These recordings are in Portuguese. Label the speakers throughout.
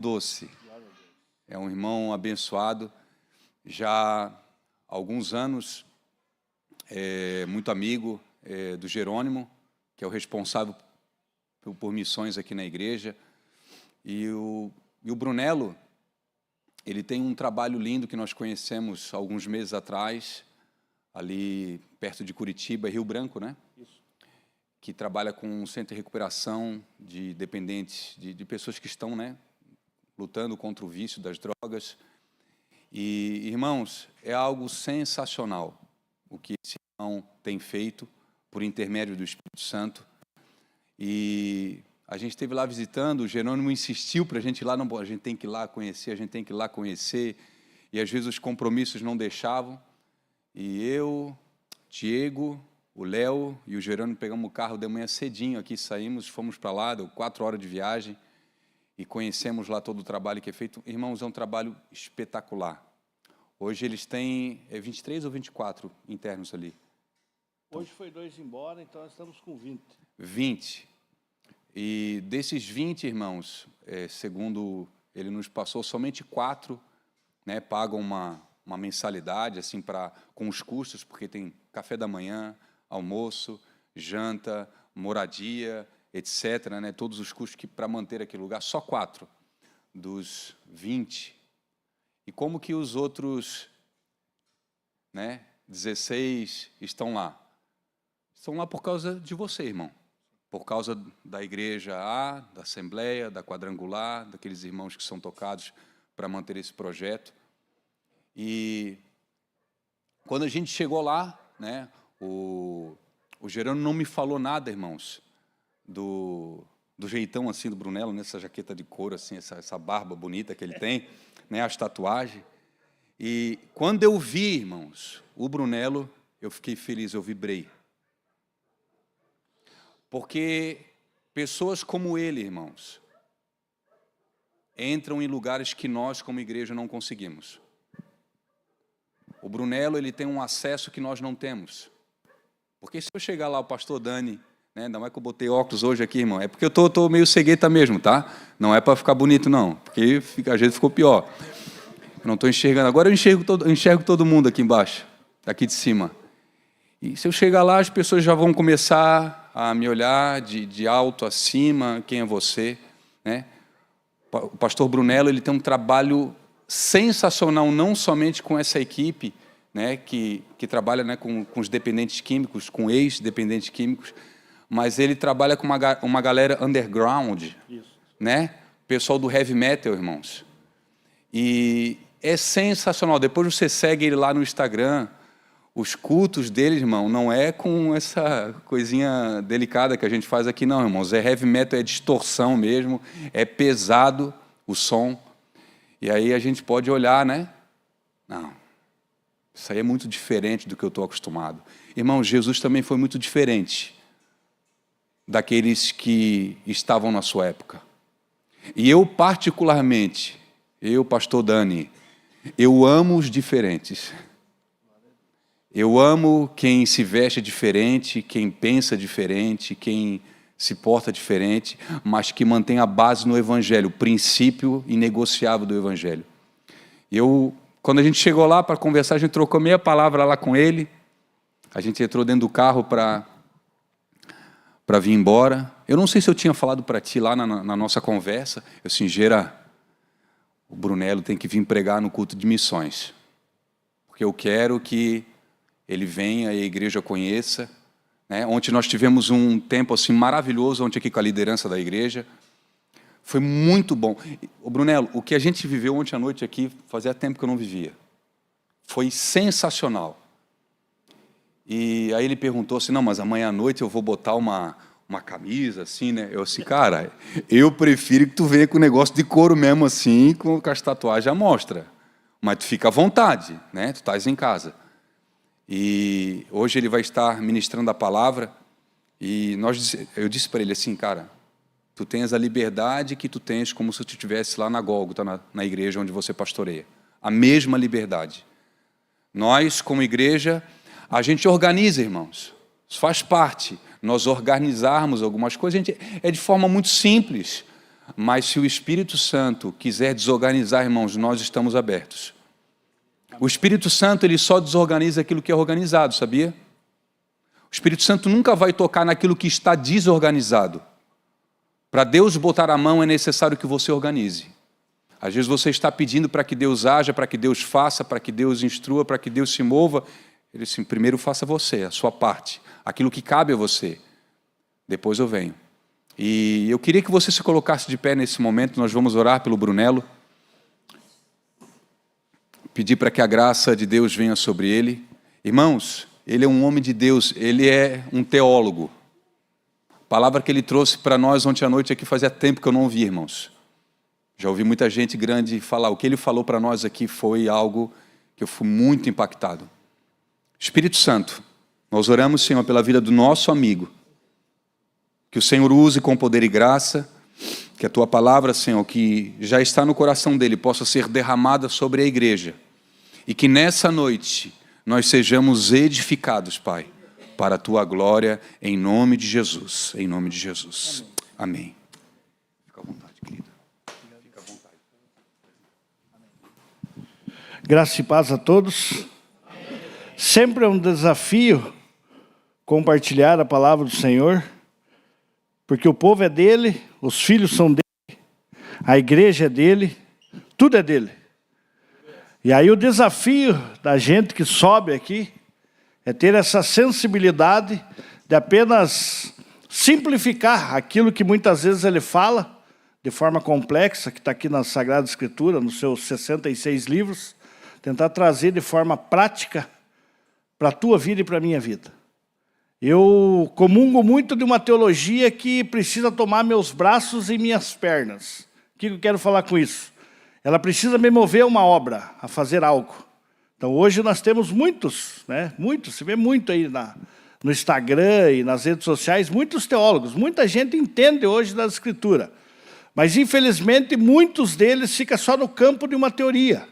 Speaker 1: Doce. É um irmão abençoado, já há alguns anos, muito amigo do Jerônimo, que é o responsável por missões aqui na igreja. E o Brunello, ele tem um trabalho lindo que nós conhecemos alguns meses atrás, ali perto de Curitiba, Rio Branco, né? Isso. Que trabalha com um centro de recuperação de dependentes, de pessoas que estão, né, lutando contra o vício das drogas. E, irmãos, é algo sensacional o que esse irmão tem feito por intermédio do Espírito Santo. E a gente esteve lá visitando, o Jerônimo insistiu para a gente ir lá, não, a gente tem que ir lá conhecer, a gente tem que ir lá conhecer, e às vezes os compromissos não deixavam. E eu, Diego, o Léo e o Jerônimo pegamos o carro de manhã cedinho aqui, saímos, fomos para lá, deu 4 horas de viagem, e conhecemos lá todo o trabalho que é feito. Irmãos, é um trabalho espetacular. Hoje eles têm 23 ou 24 internos ali.
Speaker 2: Hoje foi 2 embora, então nós estamos com 20.
Speaker 1: 20. E desses 20, irmãos, segundo ele nos passou, somente 4, né, pagam uma mensalidade assim, com os custos, porque tem café da manhã, almoço, janta, moradia, etc., né, todos os custos para manter aquele lugar. Só 4 dos 20. E como que os outros, né, 16 estão lá? Estão lá por causa de você, irmão. Por causa da igreja A, da Assembleia, da Quadrangular, daqueles irmãos que são tocados para manter esse projeto. E quando a gente chegou lá, né, o Gerônimo não me falou nada, irmãos, do jeitão assim do Brunello, nessa jaqueta de couro, assim, essa barba bonita que ele tem, né, as tatuagens. E quando eu vi, irmãos, o Brunello, eu fiquei feliz, eu vibrei. Porque pessoas como ele, irmãos, entram em lugares que nós, como igreja, não conseguimos. O Brunello, ele tem um acesso que nós não temos. Porque se eu chegar lá, o pastor Dani, né, ainda mais que eu botei óculos hoje aqui, irmão, é porque eu estou meio cegueta mesmo, tá? Não é para ficar bonito, não, porque a gente ficou pior. Eu não estou enxergando. Agora eu enxergo todo mundo aqui embaixo, aqui de cima. E se eu chegar lá, as pessoas já vão começar a me olhar de alto a cima, quem é você, né? O pastor Brunello, ele tem um trabalho sensacional, não somente com essa equipe, né, que trabalha, né, com os dependentes químicos, com ex-dependentes químicos, mas ele trabalha com uma galera underground, isso, né? Pessoal do heavy metal, irmãos. E é sensacional. Depois você segue ele lá no Instagram. Os cultos dele, irmão, não é com essa coisinha delicada que a gente faz aqui, não, irmãos. É heavy metal, é distorção mesmo, é pesado o som. E aí a gente pode olhar, né? Não, isso aí é muito diferente do que eu estou acostumado. Irmão, Jesus também foi muito diferente daqueles que estavam na sua época. E eu, particularmente, pastor Dani, eu amo os diferentes. Eu amo quem se veste diferente, quem pensa diferente, quem se porta diferente, mas que mantém a base no Evangelho, o princípio inegociável do Evangelho. Quando a gente chegou lá para conversar, a gente trocou meia palavra lá com ele, a gente entrou dentro do carro para vir embora. Eu não sei se eu tinha falado para ti lá na nossa conversa, eu disse, Gera, o Brunello tem que vir pregar no culto de missões, porque eu quero que ele venha e a igreja conheça, né? Ontem nós tivemos um tempo assim maravilhoso, ontem aqui com a liderança da igreja. Foi muito bom. O Brunello, o que a gente viveu ontem à noite aqui, fazia tempo que eu não vivia. Foi sensacional. E aí ele perguntou assim, não, mas amanhã à noite eu vou botar uma camisa assim, né? Eu assim, cara, eu prefiro que tu venha com o negócio de couro mesmo assim, com as tatuagens à mostra. Mas tu fica à vontade, né? Tu estás em casa. E hoje ele vai estar ministrando a palavra e eu disse para ele assim, cara, tu tens a liberdade que tu tens como se tu estivesse lá na Gólgota, na igreja onde você pastoreia. A mesma liberdade. Nós, como igreja, a gente organiza, irmãos. Isso faz parte. Nós organizarmos algumas coisas, é de forma muito simples. Mas se o Espírito Santo quiser desorganizar, irmãos, nós estamos abertos. O Espírito Santo, ele só desorganiza aquilo que é organizado, sabia? O Espírito Santo nunca vai tocar naquilo que está desorganizado. Para Deus botar a mão é necessário que você organize. Às vezes você está pedindo para que Deus haja, para que Deus faça, para que Deus instrua, para que Deus se mova. Ele disse, primeiro faça você, a sua parte, aquilo que cabe a você. Depois eu venho. E eu queria que você se colocasse de pé nesse momento, nós vamos orar pelo Brunello. Pedir para que a graça de Deus venha sobre ele. Irmãos, ele é um homem de Deus, ele é um teólogo. A palavra que ele trouxe para nós ontem à noite aqui fazia tempo que eu não ouvi, irmãos. Já ouvi muita gente grande falar. O que ele falou para nós aqui foi algo que eu fui muito impactado. Espírito Santo, nós oramos, Senhor, pela vida do nosso amigo. Que o Senhor use com poder e graça, que a Tua palavra, Senhor, que já está no coração dele, possa ser derramada sobre a igreja. E que nessa noite nós sejamos edificados, Pai, para a Tua glória, em nome de Jesus. Em nome de Jesus. Amém. Fica à vontade, querido. Fica à vontade.
Speaker 2: Graça e paz a todos. Sempre é um desafio compartilhar a palavra do Senhor, porque o povo é dele, os filhos são dele, a igreja é dele, tudo é dele. E aí o desafio da gente que sobe aqui é ter essa sensibilidade de apenas simplificar aquilo que muitas vezes ele fala de forma complexa, que está aqui na Sagrada Escritura, nos seus 66 livros, tentar trazer de forma prática para a tua vida e para a minha vida. Eu comungo muito de uma teologia que precisa tomar meus braços e minhas pernas. O que eu quero falar com isso? Ela precisa me mover a uma obra, a fazer algo. Então hoje nós temos muitos, se vê muito aí no Instagram e nas redes sociais, muitos teólogos, muita gente entende hoje da Escritura. Mas infelizmente muitos deles ficam só no campo de uma teoria,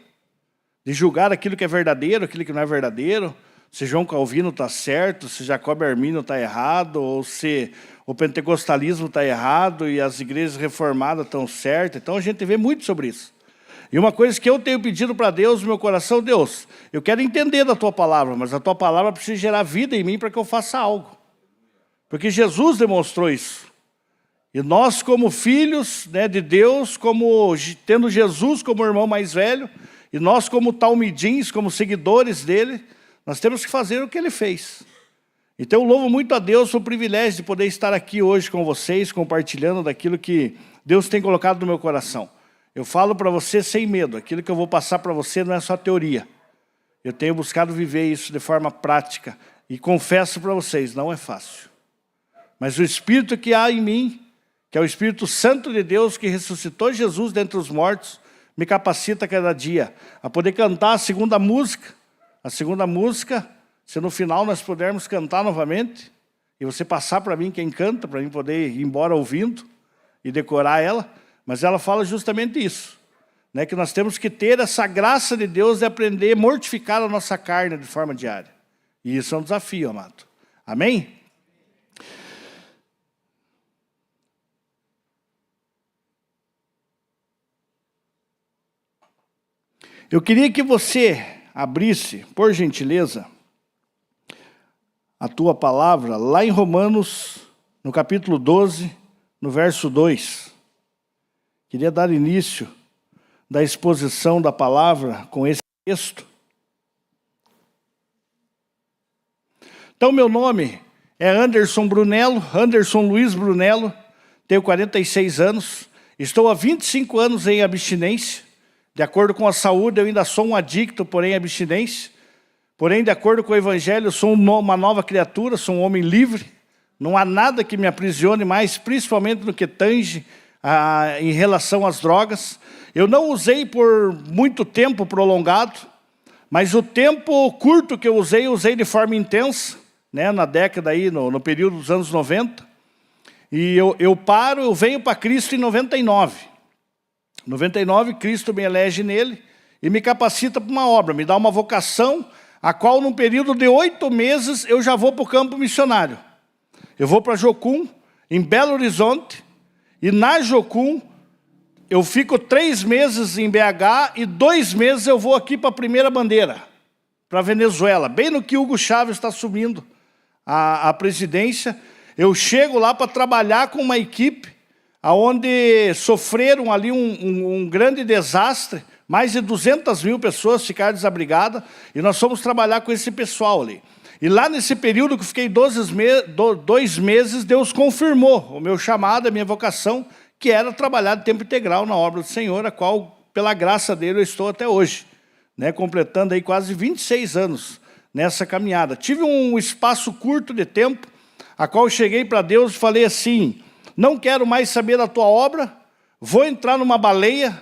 Speaker 2: de julgar aquilo que é verdadeiro, aquilo que não é verdadeiro, se João Calvino está certo, se Jacob Armínio está errado, ou se o pentecostalismo está errado e as igrejas reformadas estão certas. Então a gente vê muito sobre isso. E uma coisa que eu tenho pedido para Deus no meu coração, Deus, eu quero entender da Tua palavra, mas a Tua palavra precisa gerar vida em mim para que eu faça algo. Porque Jesus demonstrou isso. E nós como filhos de Deus, como tendo Jesus como irmão mais velho, e nós como talmidins, como seguidores dele, nós temos que fazer o que ele fez. Então eu louvo muito a Deus pelo privilégio de poder estar aqui hoje com vocês, compartilhando daquilo que Deus tem colocado no meu coração. Eu falo para você sem medo, aquilo que eu vou passar para você não é só teoria. Eu tenho buscado viver isso de forma prática e confesso para vocês, não é fácil. Mas o Espírito que há em mim, que é o Espírito Santo de Deus que ressuscitou Jesus dentre os mortos, me capacita cada dia a poder cantar a segunda música. A segunda música, se no final nós pudermos cantar novamente, e você passar para mim quem canta, para mim poder ir embora ouvindo e decorar ela, mas ela fala justamente isso, que nós temos que ter essa graça de Deus de aprender a mortificar a nossa carne de forma diária. E isso é um desafio, amado. Amém? Eu queria que você abrisse, por gentileza, a tua palavra lá em Romanos, no capítulo 12, no verso 2. Queria dar início da exposição da palavra com esse texto. Então, meu nome é Anderson Brunello, Anderson Luiz Brunello, tenho 46 anos, estou há 25 anos em abstinência. De acordo com a saúde, eu ainda sou um adicto, porém abstinência. Porém, de acordo com o Evangelho, eu sou uma nova criatura, sou um homem livre. Não há nada que me aprisione mais, principalmente no que tange em relação às drogas. Eu não usei por muito tempo prolongado, mas o tempo curto que eu usei de forma intensa, na década aí, no período dos anos 90. E eu venho para Cristo em 99. 99, Cristo me elege nele e me capacita para uma obra, me dá uma vocação, a qual num período de 8 meses eu já vou para o campo missionário. Eu vou para Jocum, em Belo Horizonte, e na Jocum eu fico 3 meses em BH e 2 meses eu vou aqui para a Primeira Bandeira, para a Venezuela, bem no que Hugo Chávez está assumindo a presidência. Eu chego lá para trabalhar com uma equipe onde sofreram ali um grande desastre, mais de 200 mil pessoas ficaram desabrigadas, e nós fomos trabalhar com esse pessoal ali. E lá nesse período que eu fiquei 2 meses, Deus confirmou o meu chamado, a minha vocação, que era trabalhar de tempo integral na obra do Senhor, a qual, pela graça dele, eu estou até hoje, né, completando aí quase 26 anos nessa caminhada. Tive um espaço curto de tempo, a qual eu cheguei para Deus e falei assim: não quero mais saber da tua obra, vou entrar numa baleia,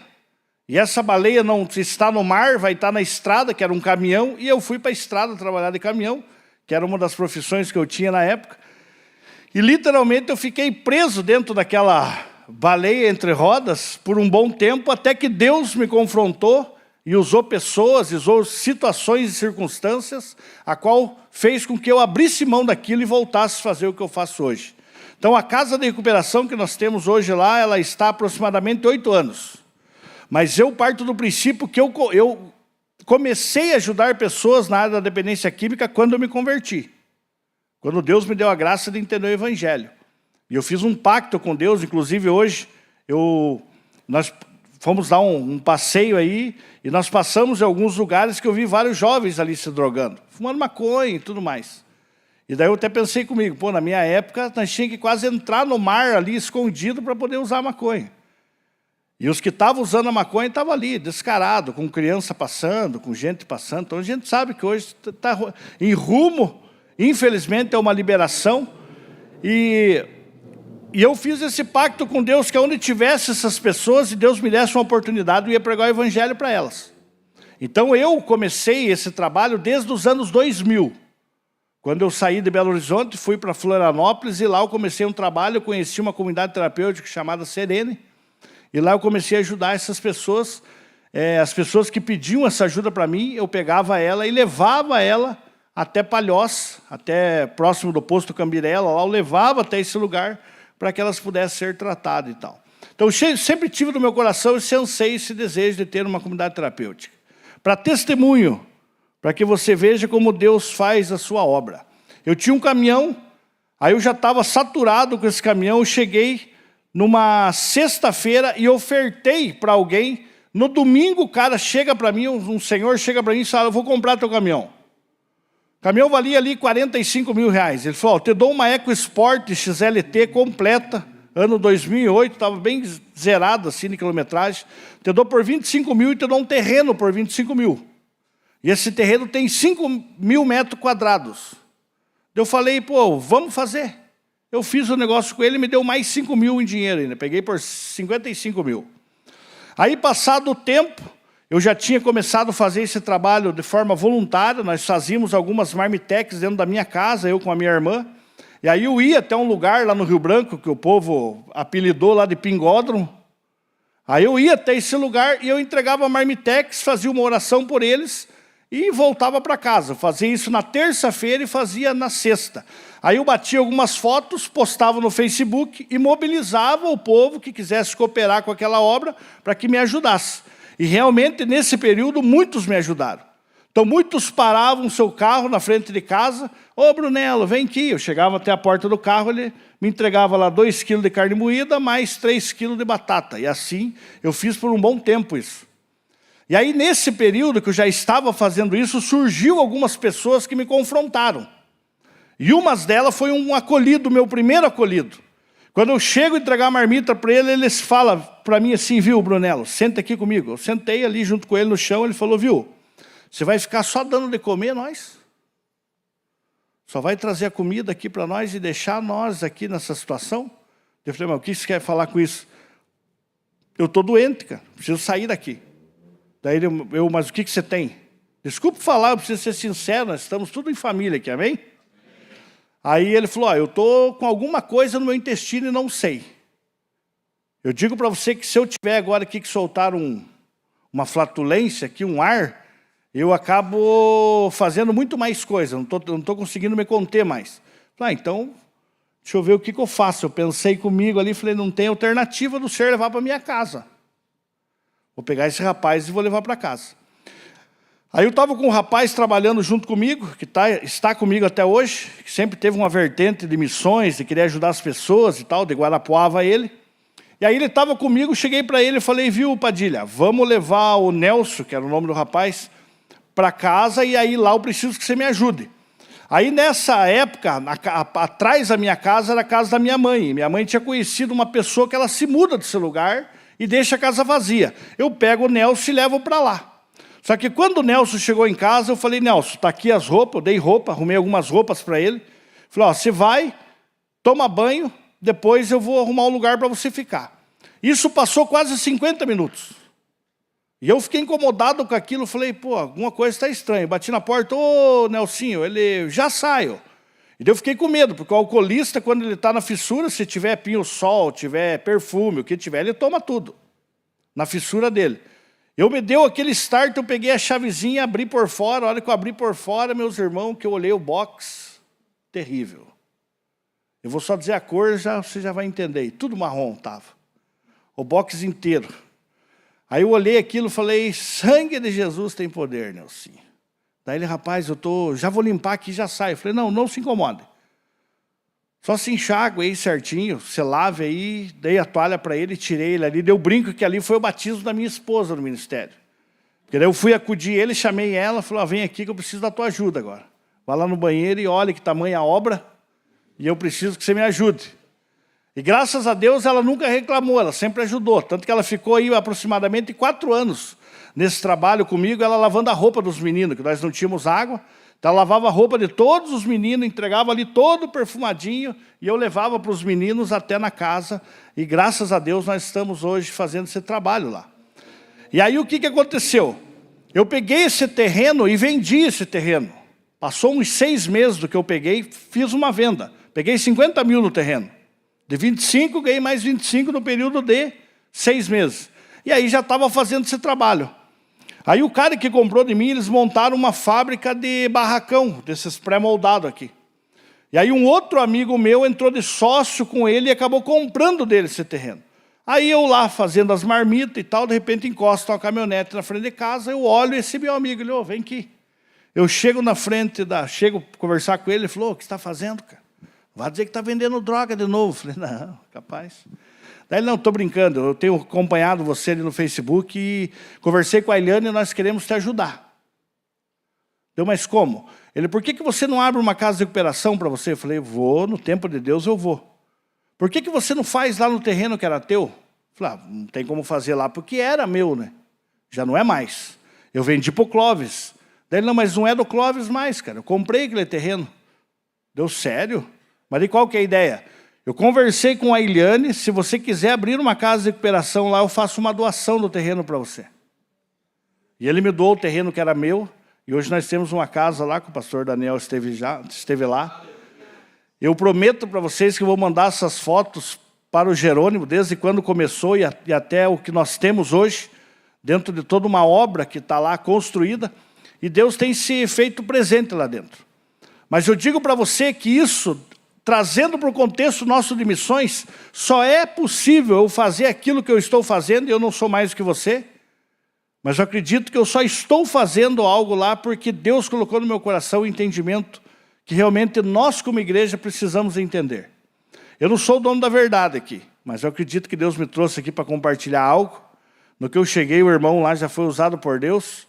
Speaker 2: e essa baleia não está no mar, vai estar na estrada, que era um caminhão, e eu fui para a estrada trabalhar de caminhão, que era uma das profissões que eu tinha na época, e literalmente eu fiquei preso dentro daquela baleia entre rodas por um bom tempo, até que Deus me confrontou e usou pessoas, usou situações e circunstâncias, a qual fez com que eu abrisse mão daquilo e voltasse a fazer o que eu faço hoje. Então, a casa de recuperação que nós temos hoje lá, ela está há aproximadamente 8 anos. Mas eu parto do princípio que eu comecei a ajudar pessoas na área da dependência química quando eu me converti. Quando Deus me deu a graça de entender o Evangelho. E eu fiz um pacto com Deus, inclusive hoje, nós fomos dar um passeio aí, e nós passamos em alguns lugares que eu vi vários jovens ali se drogando, fumando maconha e tudo mais. E daí eu até pensei comigo, pô, na minha época, nós tínhamos que quase entrar no mar ali, escondido, para poder usar maconha. E os que estavam usando a maconha estavam ali, descarado, com criança passando, com gente passando. Então a gente sabe que hoje está em rumo, infelizmente, é uma liberação. E eu fiz esse pacto com Deus, que onde tivesse essas pessoas, e Deus me desse uma oportunidade, eu ia pregar o Evangelho para elas. Então eu comecei esse trabalho desde os anos 2000. Quando eu saí de Belo Horizonte, fui para Florianópolis, e lá eu comecei um trabalho, eu conheci uma comunidade terapêutica chamada Serene, e lá eu comecei a ajudar essas pessoas, as pessoas que pediam essa ajuda para mim, eu pegava ela e levava ela até Palhoça, até próximo do posto Cambirela, lá eu levava até esse lugar, para que elas pudessem ser tratadas e tal. Então, eu sempre tive no meu coração esse anseio, esse desejo de ter uma comunidade terapêutica. Para testemunho, para que você veja como Deus faz a sua obra. Eu tinha um caminhão, aí eu já estava saturado com esse caminhão, eu cheguei numa sexta-feira e ofertei para alguém. No domingo, o cara chega para mim, um senhor chega para mim e fala: eu vou comprar teu caminhão. O caminhão valia ali 45 mil reais. Ele falou: te dou uma EcoSport XLT completa, ano 2008, estava bem zerado assim de quilometragem. Te dou por 25 mil e te dou um terreno por 25 mil. E esse terreno tem 5 mil metros quadrados. Eu falei: pô, vamos fazer. Eu fiz o negócio com ele e me deu mais 5 mil em dinheiro ainda. Peguei por 55 mil. Aí, passado o tempo, eu já tinha começado a fazer esse trabalho de forma voluntária. Nós fazíamos algumas marmitex dentro da minha casa, eu com a minha irmã. E aí eu ia até um lugar lá no Rio Branco, que o povo apelidou lá de Pingódromo. Aí eu ia até esse lugar e eu entregava marmitex, fazia uma oração por eles e voltava para casa. Eu fazia isso na terça-feira e fazia na sexta. Aí eu batia algumas fotos, postava no Facebook e mobilizava o povo que quisesse cooperar com aquela obra para que me ajudasse. E realmente, nesse período, muitos me ajudaram. Então, muitos paravam seu carro na frente de casa. Ô, Brunello, vem aqui. Eu chegava até a porta do carro, ele me entregava lá 2 quilos de carne moída, mais 3 quilos de batata. E assim, eu fiz por um bom tempo isso. E aí, nesse período que eu já estava fazendo isso, surgiu algumas pessoas que me confrontaram. E uma delas foi um acolhido, meu primeiro acolhido. Quando eu chego a entregar a marmita para ele, ele fala para mim assim: viu, Brunello, senta aqui comigo. Eu sentei ali junto com ele no chão, ele falou: viu, você vai ficar só dando de comer nós? Só vai trazer a comida aqui para nós e deixar nós aqui nessa situação? Eu falei: mas o que você quer falar com isso? Eu estou doente, cara, preciso sair daqui. Daí mas o que você tem? Desculpe falar, eu preciso ser sincero, nós estamos tudo em família aqui, amém? Aí ele falou: eu estou com alguma coisa no meu intestino e não sei. Eu digo para você que se eu tiver agora aqui que soltar uma flatulência, aqui, um ar, eu acabo fazendo muito mais coisa, não estou conseguindo me conter mais. Falei: então, deixa eu ver o que eu faço. Eu pensei comigo ali, falei: não tem alternativa do senhor levar para minha casa. Vou pegar esse rapaz e vou levar para casa. Aí eu estava com um rapaz trabalhando junto comigo, que está comigo até hoje, que sempre teve uma vertente de missões, de querer ajudar as pessoas e tal, de Guarapuava ele. E aí ele estava comigo, cheguei para ele e falei, viu, Padilha, vamos levar o Nelson, que era o nome do rapaz, para casa, e aí lá eu preciso que você me ajude. Aí nessa época, atrás da minha casa era a casa da minha mãe. Minha mãe tinha conhecido uma pessoa que ela se muda desse lugar e deixa a casa vazia. Eu pego o Nelson e levo para lá. Só que quando o Nelson chegou em casa, eu falei, Nelson, está aqui as roupas, eu dei roupa, arrumei algumas roupas para ele. Falei, ó, você vai, toma banho, depois eu vou arrumar um lugar para você ficar. Isso passou quase 50 minutos. E eu fiquei incomodado com aquilo, falei, pô, alguma coisa está estranha. Bati na porta, ô, Nelsinho, ele já saiu. E daí eu fiquei com medo, porque o alcoolista, quando ele está na fissura, se tiver pinho-sol, tiver perfume, o que tiver, ele toma tudo. Na fissura dele. Eu me deu aquele start, eu peguei a chavezinha, abri por fora. A hora que eu abri por fora, meus irmãos, que eu olhei o box, terrível. Eu vou só dizer a cor, você já vai entender. E tudo marrom estava. O box inteiro. Aí eu olhei aquilo e falei, sangue de Jesus tem poder, Nelson. Daí ele, rapaz, já vou limpar aqui e já saio. Eu falei, não se incomode. Só se enxágue aí certinho, você lave aí, dei a toalha para ele, tirei ele ali, dei o brinco que ali foi o batismo da minha esposa no ministério. Porque daí eu fui acudir ele, chamei ela, falei, vem aqui que eu preciso da tua ajuda agora. Vai lá no banheiro e olha que tamanha a obra, e eu preciso que você me ajude. E graças a Deus ela nunca reclamou, ela sempre ajudou. Tanto que ela ficou aí aproximadamente 4 anos nesse trabalho comigo, ela lavando a roupa dos meninos, que nós não tínhamos água. Então ela lavava a roupa de todos os meninos, entregava ali todo perfumadinho, e eu levava para os meninos até na casa. E graças a Deus nós estamos hoje fazendo esse trabalho lá. E aí o que aconteceu? Eu peguei esse terreno e vendi esse terreno. Passou uns 6 meses do que eu peguei, fiz uma venda. Peguei 50 mil no terreno. De 25, ganhei mais 25 no período de 6 meses. E aí já estava fazendo esse trabalho. Aí o cara que comprou de mim, eles montaram uma fábrica de barracão, desses pré-moldados aqui. E aí um outro amigo meu entrou de sócio com ele e acabou comprando dele esse terreno. Aí eu lá fazendo as marmitas e tal, de repente encosto uma caminhonete na frente de casa, eu olho esse meu amigo, ele, vem aqui. Eu chego na frente, chego a conversar com ele, ele falou, o que você está fazendo, cara? Vai dizer que está vendendo droga de novo. Eu falei, não, capaz. Daí ele, não, estou brincando, eu tenho acompanhado você ali no Facebook e conversei com a Eliane e nós queremos te ajudar. Deu, mas como? Ele, por que você não abre uma casa de recuperação para você? Eu falei, vou, no tempo de Deus eu vou. Por que você não faz lá no terreno que era teu? Eu falei, não tem como fazer lá, porque era meu, né? Já não é mais. Eu vendi para o Clóvis. Daí ele, não, mas não é do Clóvis mais, cara. Eu comprei aquele terreno. Deu, sério? Mas e qual que é a ideia? Eu conversei com a Eliane, se você quiser abrir uma casa de recuperação lá, eu faço uma doação do terreno para você. E ele me doou o terreno que era meu, e hoje nós temos uma casa lá, que o pastor Daniel esteve lá. Eu prometo para vocês que eu vou mandar essas fotos para o Jerônimo, desde quando começou e até o que nós temos hoje, dentro de toda uma obra que está lá construída, e Deus tem se feito presente lá dentro. Mas eu digo para você que isso, trazendo para o contexto nosso de missões, só é possível eu fazer aquilo que eu estou fazendo, e eu não sou mais do que você, mas eu acredito que eu só estou fazendo algo lá porque Deus colocou no meu coração o entendimento que realmente nós como igreja precisamos entender. Eu não sou o dono da verdade aqui, mas eu acredito que Deus me trouxe aqui para compartilhar algo. No que eu cheguei, o irmão lá já foi usado por Deus.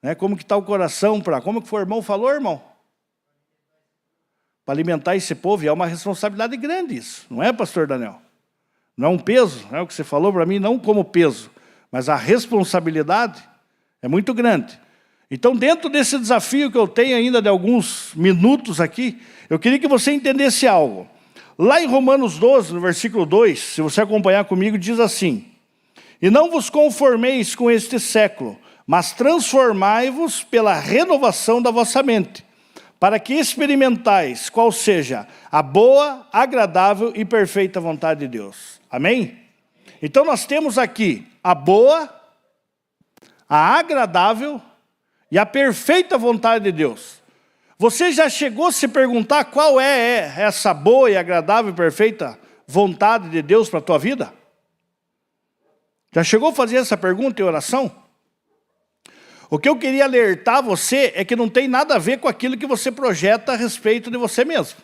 Speaker 2: Né? Como que está o coração como que foi o irmão falou, irmão? Para alimentar esse povo, e é uma responsabilidade grande isso, não é, pastor Daniel? Não é um peso, não é o que você falou para mim, não como peso, mas a responsabilidade é muito grande. Então, dentro desse desafio que eu tenho ainda de alguns minutos aqui, eu queria que você entendesse algo. Lá em Romanos 12, no versículo 2, se você acompanhar comigo, diz assim, e não vos conformeis com este século, mas transformai-vos pela renovação da vossa mente, para que experimentais qual seja a boa, agradável e perfeita vontade de Deus. Amém? Então nós temos aqui a boa, a agradável e a perfeita vontade de Deus. Você já chegou a se perguntar qual é essa boa e agradável e perfeita vontade de Deus para a tua vida? Já chegou a fazer essa pergunta em oração? O que eu queria alertar você é que não tem nada a ver com aquilo que você projeta a respeito de você mesmo.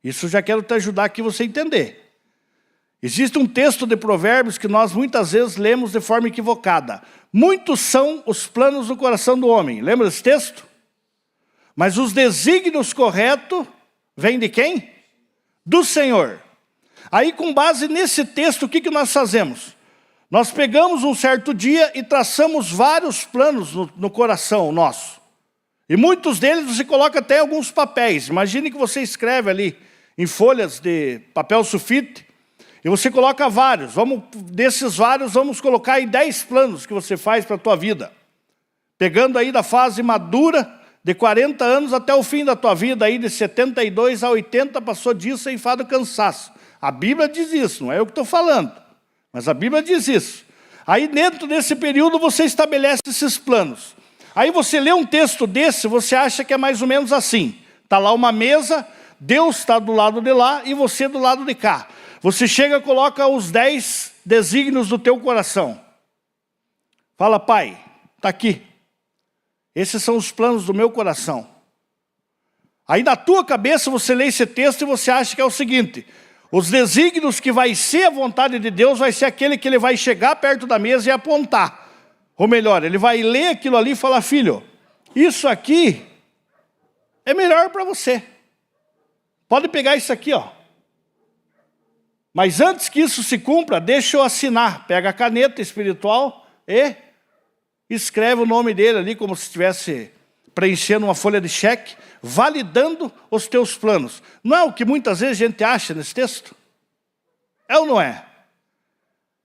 Speaker 2: Isso já quero te ajudar aqui você entender. Existe um texto de Provérbios que nós muitas vezes lemos de forma equivocada. Muitos são os planos do coração do homem. Lembra desse texto? Mas os desígnios corretos vêm de quem? Do Senhor. Aí, com base nesse texto, o que nós fazemos? Nós pegamos um certo dia e traçamos vários planos no coração nosso. E muitos deles você coloca até alguns papéis. Imagine que você escreve ali em folhas de papel sulfite e você coloca vários. Desses vários, vamos colocar aí 10 planos que você faz para a tua vida. Pegando aí da fase madura, de 40 anos até o fim da tua vida, aí de 72 a 80, passou disso ceifado cansaço. A Bíblia diz isso, não é eu que estou falando. Mas a Bíblia diz isso. Aí dentro desse período você estabelece esses planos. Aí você lê um texto desse, você acha que é mais ou menos assim. Está lá uma mesa, Deus está do lado de lá e você do lado de cá. Você chega e coloca os 10 desígnios do teu coração. Fala, Pai, está aqui. Esses são os planos do meu coração. Aí na tua cabeça você lê esse texto e você acha que é o seguinte: os desígnios que vai ser a vontade de Deus vai ser aquele que ele vai chegar perto da mesa e apontar. Ou melhor, ele vai ler aquilo ali e falar, filho, isso aqui é melhor para você. Pode pegar isso aqui, ó. Mas antes que isso se cumpra, deixa eu assinar. Pega a caneta espiritual e escreve o nome dele ali como se estivesse preenchendo uma folha de cheque, validando os teus planos. Não é o que muitas vezes a gente acha nesse texto? É ou não é?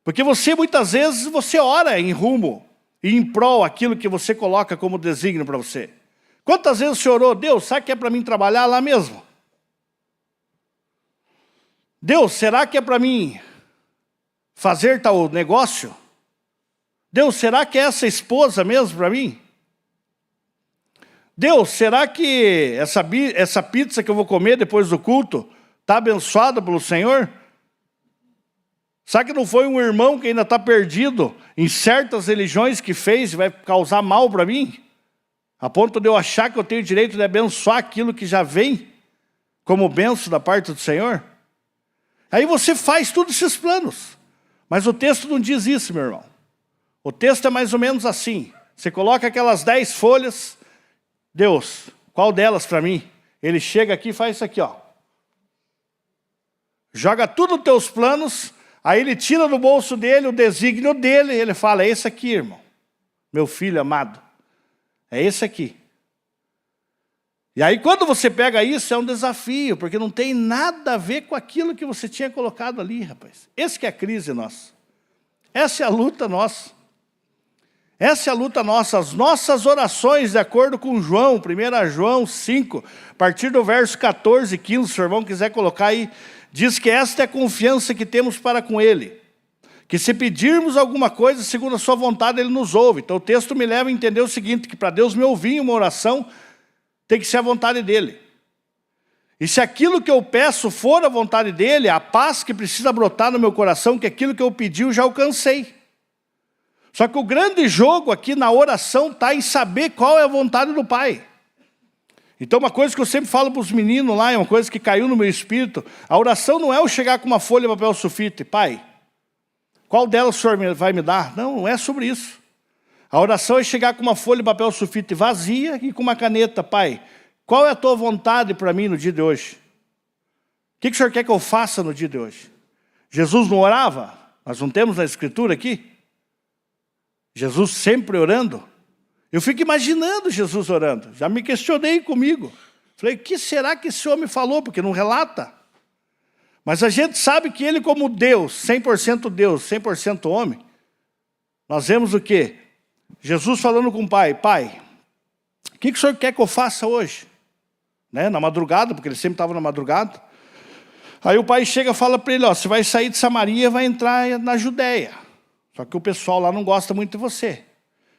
Speaker 2: Porque muitas vezes, você ora em rumo e em prol aquilo que você coloca como desígnio para você. Quantas vezes você orou, Deus, sabe que é para mim trabalhar lá mesmo? Deus, será que é para mim fazer tal negócio? Deus, será que é essa esposa mesmo para mim? Deus, será que essa pizza que eu vou comer depois do culto está abençoada pelo Senhor? Será que não foi um irmão que ainda está perdido em certas religiões que fez e vai causar mal para mim? A ponto de eu achar que eu tenho direito de abençoar aquilo que já vem como bênção da parte do Senhor? Aí você faz todos esses planos. Mas o texto não diz isso, meu irmão. O texto é mais ou menos assim. Você coloca aquelas 10 folhas... Deus, qual delas para mim? Ele chega aqui e faz isso aqui, ó. Joga tudo os teus planos, aí ele tira do bolso dele o desígnio dele, e ele fala, é esse aqui, irmão. Meu filho amado. É esse aqui. E aí quando você pega isso, é um desafio, porque não tem nada a ver com aquilo que você tinha colocado ali, rapaz. Esse que é a crise nossa. Essa é a luta nossa. Essa é a luta nossa, as nossas orações, de acordo com João, 1 João 5, a partir do verso 14 e 15, se o irmão quiser colocar aí, diz que esta é a confiança que temos para com Ele, que se pedirmos alguma coisa segundo a sua vontade, Ele nos ouve. Então o texto me leva a entender o seguinte, que para Deus me ouvir em uma oração, tem que ser a vontade dEle. E se aquilo que eu peço for a vontade dEle, a paz que precisa brotar no meu coração, que aquilo que eu pedi eu já alcancei. Só que o grande jogo aqui na oração está em saber qual é a vontade do Pai. Então uma coisa que eu sempre falo para os meninos lá, é uma coisa que caiu no meu espírito, a oração não é eu chegar com uma folha de papel sulfite, Pai, qual delas o Senhor vai me dar? Não, não é sobre isso. A oração é chegar com uma folha de papel sulfite vazia e com uma caneta, Pai, qual é a tua vontade para mim no dia de hoje? O que o Senhor quer que eu faça no dia de hoje? Jesus não orava? Nós não temos na Escritura aqui? Jesus sempre orando. Eu fico imaginando Jesus orando. Já me questionei comigo. Falei, o que será que esse homem falou? Porque não relata. Mas a gente sabe que ele como Deus, 100% homem, nós vemos o quê? Jesus falando com o Pai, Pai, o que o Senhor quer que eu faça hoje? Né? Na madrugada, porque ele sempre estava na madrugada. Aí o Pai chega e fala para ele, ó, você vai sair de Samaria e vai entrar na Judéia. Só que o pessoal lá não gosta muito de você.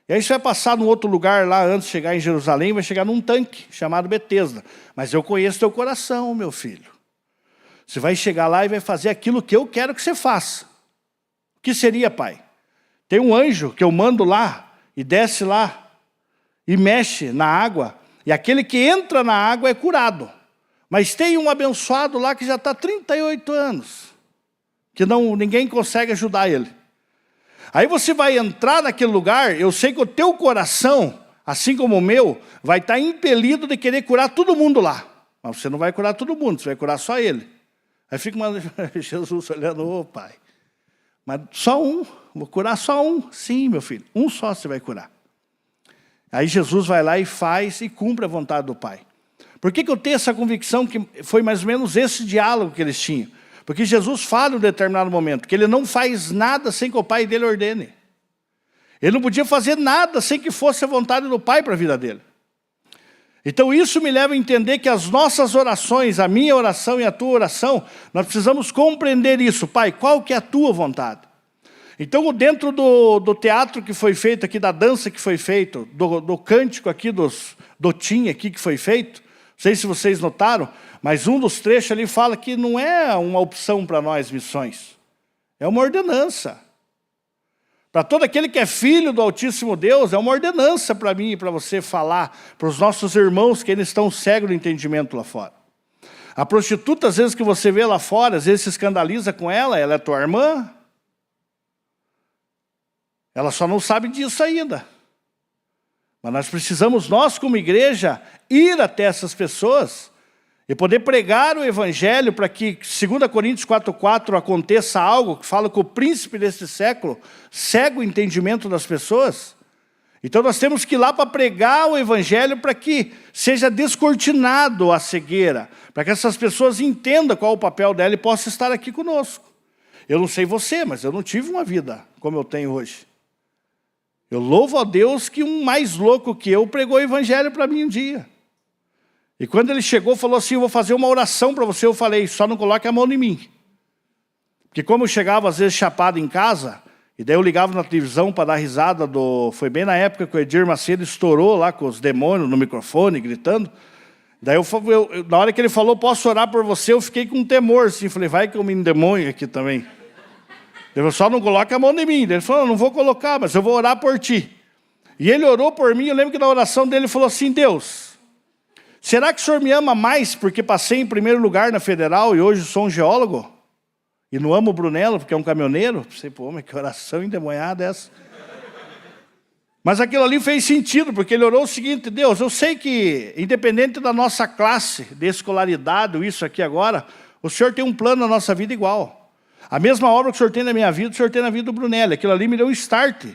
Speaker 2: E aí você vai passar num outro lugar lá, antes de chegar em Jerusalém, vai chegar num tanque, chamado Betesda. Mas eu conheço teu coração, meu filho. Você vai chegar lá e vai fazer aquilo que eu quero que você faça. O que seria, Pai? Tem um anjo que eu mando lá, e desce lá, e mexe na água, e aquele que entra na água é curado. Mas tem um abençoado lá que já está 38 anos, que ninguém consegue ajudar ele. Aí você vai entrar naquele lugar, eu sei que o teu coração, assim como o meu, vai estar impelido de querer curar todo mundo lá. Mas você não vai curar todo mundo, você vai curar só ele. Aí fica Jesus olhando, ô pai, mas só um, vou curar só um. Sim, meu filho, um só você vai curar. Aí Jesus vai lá e faz e cumpre a vontade do Pai. Por que eu tenho essa convicção que foi mais ou menos esse diálogo que eles tinham? Porque Jesus fala em um determinado momento que ele não faz nada sem que o Pai dele ordene. Ele não podia fazer nada sem que fosse a vontade do Pai para a vida dele. Então isso me leva a entender que as nossas orações, a minha oração e a tua oração, nós precisamos compreender isso. Pai, qual que é a tua vontade? Então dentro do teatro que foi feito aqui, da dança que foi feito, do cântico aqui, do tim aqui que foi feito, não sei se vocês notaram, mas um dos trechos ali fala que não é uma opção para nós missões, é uma ordenança. Para todo aquele que é filho do Altíssimo Deus, é uma ordenança para mim e para você falar para os nossos irmãos que eles estão cegos do entendimento lá fora. A prostituta, às vezes que você vê lá fora, às vezes se escandaliza com ela é tua irmã. Ela só não sabe disso ainda. Mas nós precisamos, nós como igreja, ir até essas pessoas e poder pregar o Evangelho para que, 2 Coríntios 4,4, aconteça algo que fala que o príncipe desse século cega o entendimento das pessoas. Então nós temos que ir lá para pregar o Evangelho para que seja descortinado a cegueira, para que essas pessoas entendam qual é o papel dela e possam estar aqui conosco. Eu não sei você, mas eu não tive uma vida como eu tenho hoje. Eu louvo a Deus que um mais louco que eu pregou o Evangelho para mim um dia. E quando ele chegou, falou assim, eu vou fazer uma oração para você. Eu falei, só não coloque a mão em mim. Porque como eu chegava às vezes chapado em casa, e daí eu ligava na televisão para dar risada foi bem na época que o Edir Macedo estourou lá com os demônios no microfone, gritando. Daí na hora que ele falou, posso orar por você, eu fiquei com temor, assim. Falei, vai que eu me endemônio aqui também. Ele só não coloca a mão em mim. Ele falou, não vou colocar, mas eu vou orar por ti. E ele orou por mim, eu lembro que na oração dele ele falou assim, Deus, será que o Senhor me ama mais porque passei em primeiro lugar na Federal e hoje sou um geólogo? E não amo o Brunello porque é um caminhoneiro? Pensei, pô, mas que oração endemoniada é essa? Mas aquilo ali fez sentido, porque ele orou o seguinte, Deus, eu sei que, independente da nossa classe, de escolaridade, ou isso aqui agora, o Senhor tem um plano na nossa vida igual. A mesma obra que o Senhor tem na minha vida, o Senhor tem na vida do Brunello. Aquilo ali me deu um start.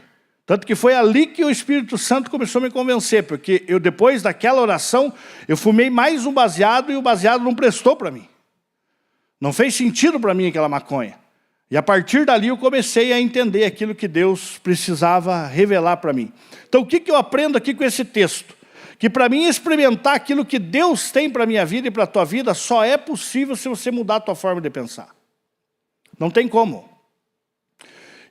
Speaker 2: Tanto que foi ali que o Espírito Santo começou a me convencer, porque eu, depois daquela oração, eu fumei mais um baseado e o baseado não prestou para mim. Não fez sentido para mim aquela maconha. E a partir dali eu comecei a entender aquilo que Deus precisava revelar para mim. Então o que eu aprendo aqui com esse texto? Que para mim experimentar aquilo que Deus tem para a minha vida e para a tua vida só é possível se você mudar a tua forma de pensar. Não tem como.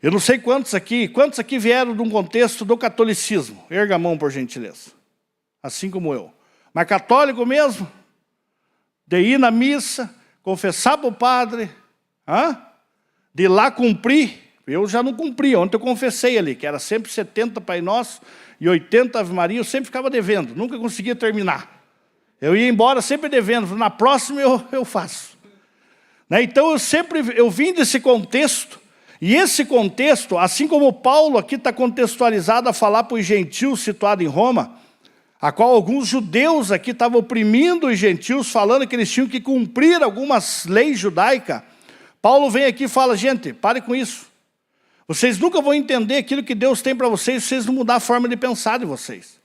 Speaker 2: Eu não sei quantos aqui vieram de um contexto do catolicismo. Erga a mão, por gentileza. Assim como eu. Mas católico mesmo? De ir na missa, confessar para o padre, de ir lá cumprir. Eu já não cumpri, ontem eu confessei ali, que era sempre 70 Pai Nosso e 80 Ave Maria, eu sempre ficava devendo, nunca conseguia terminar. Eu ia embora sempre devendo, na próxima eu faço. Então eu vim desse contexto, e esse contexto, assim como Paulo aqui está contextualizado a falar para os gentios situados em Roma, a qual alguns judeus aqui estavam oprimindo os gentios, falando que eles tinham que cumprir algumas leis judaicas, Paulo vem aqui e fala, gente, pare com isso. Vocês nunca vão entender aquilo que Deus tem para vocês se vocês não mudar a forma de pensar de vocês.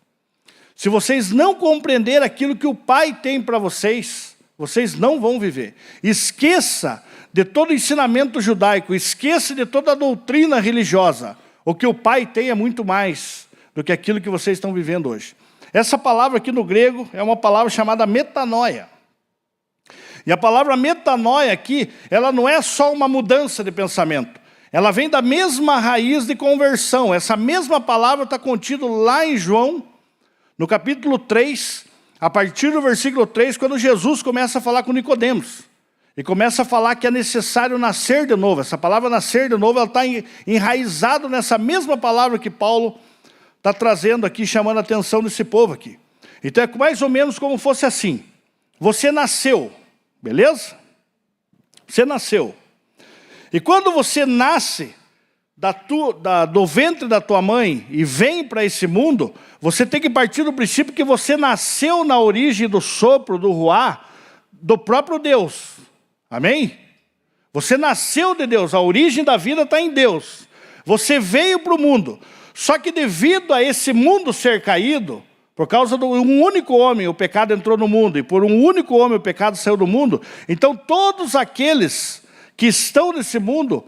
Speaker 2: Se vocês não compreender aquilo que o Pai tem para vocês, vocês não vão viver. Esqueça de todo o ensinamento judaico, esqueça de toda a doutrina religiosa. O que o Pai tem é muito mais do que aquilo que vocês estão vivendo hoje. Essa palavra aqui no grego é uma palavra chamada metanoia. E a palavra metanoia aqui, ela não é só uma mudança de pensamento. Ela vem da mesma raiz de conversão. Essa mesma palavra está contida lá em João, no capítulo 3, a partir do versículo 3, quando Jesus começa a falar com Nicodemos. E começa a falar que é necessário nascer de novo. Essa palavra nascer de novo, ela está enraizada nessa mesma palavra que Paulo está trazendo aqui, chamando a atenção desse povo aqui. Então é mais ou menos como fosse assim. Você nasceu, beleza? Você nasceu. E quando você nasce do ventre da tua mãe e vem para esse mundo, você tem que partir do princípio que você nasceu na origem do sopro, do ruá, do próprio Deus. Amém? Você nasceu de Deus, a origem da vida está em Deus. Você veio para o mundo. Só que devido a esse mundo ser caído, por causa de um único homem, o pecado entrou no mundo, e por um único homem o pecado saiu do mundo, então todos aqueles que estão nesse mundo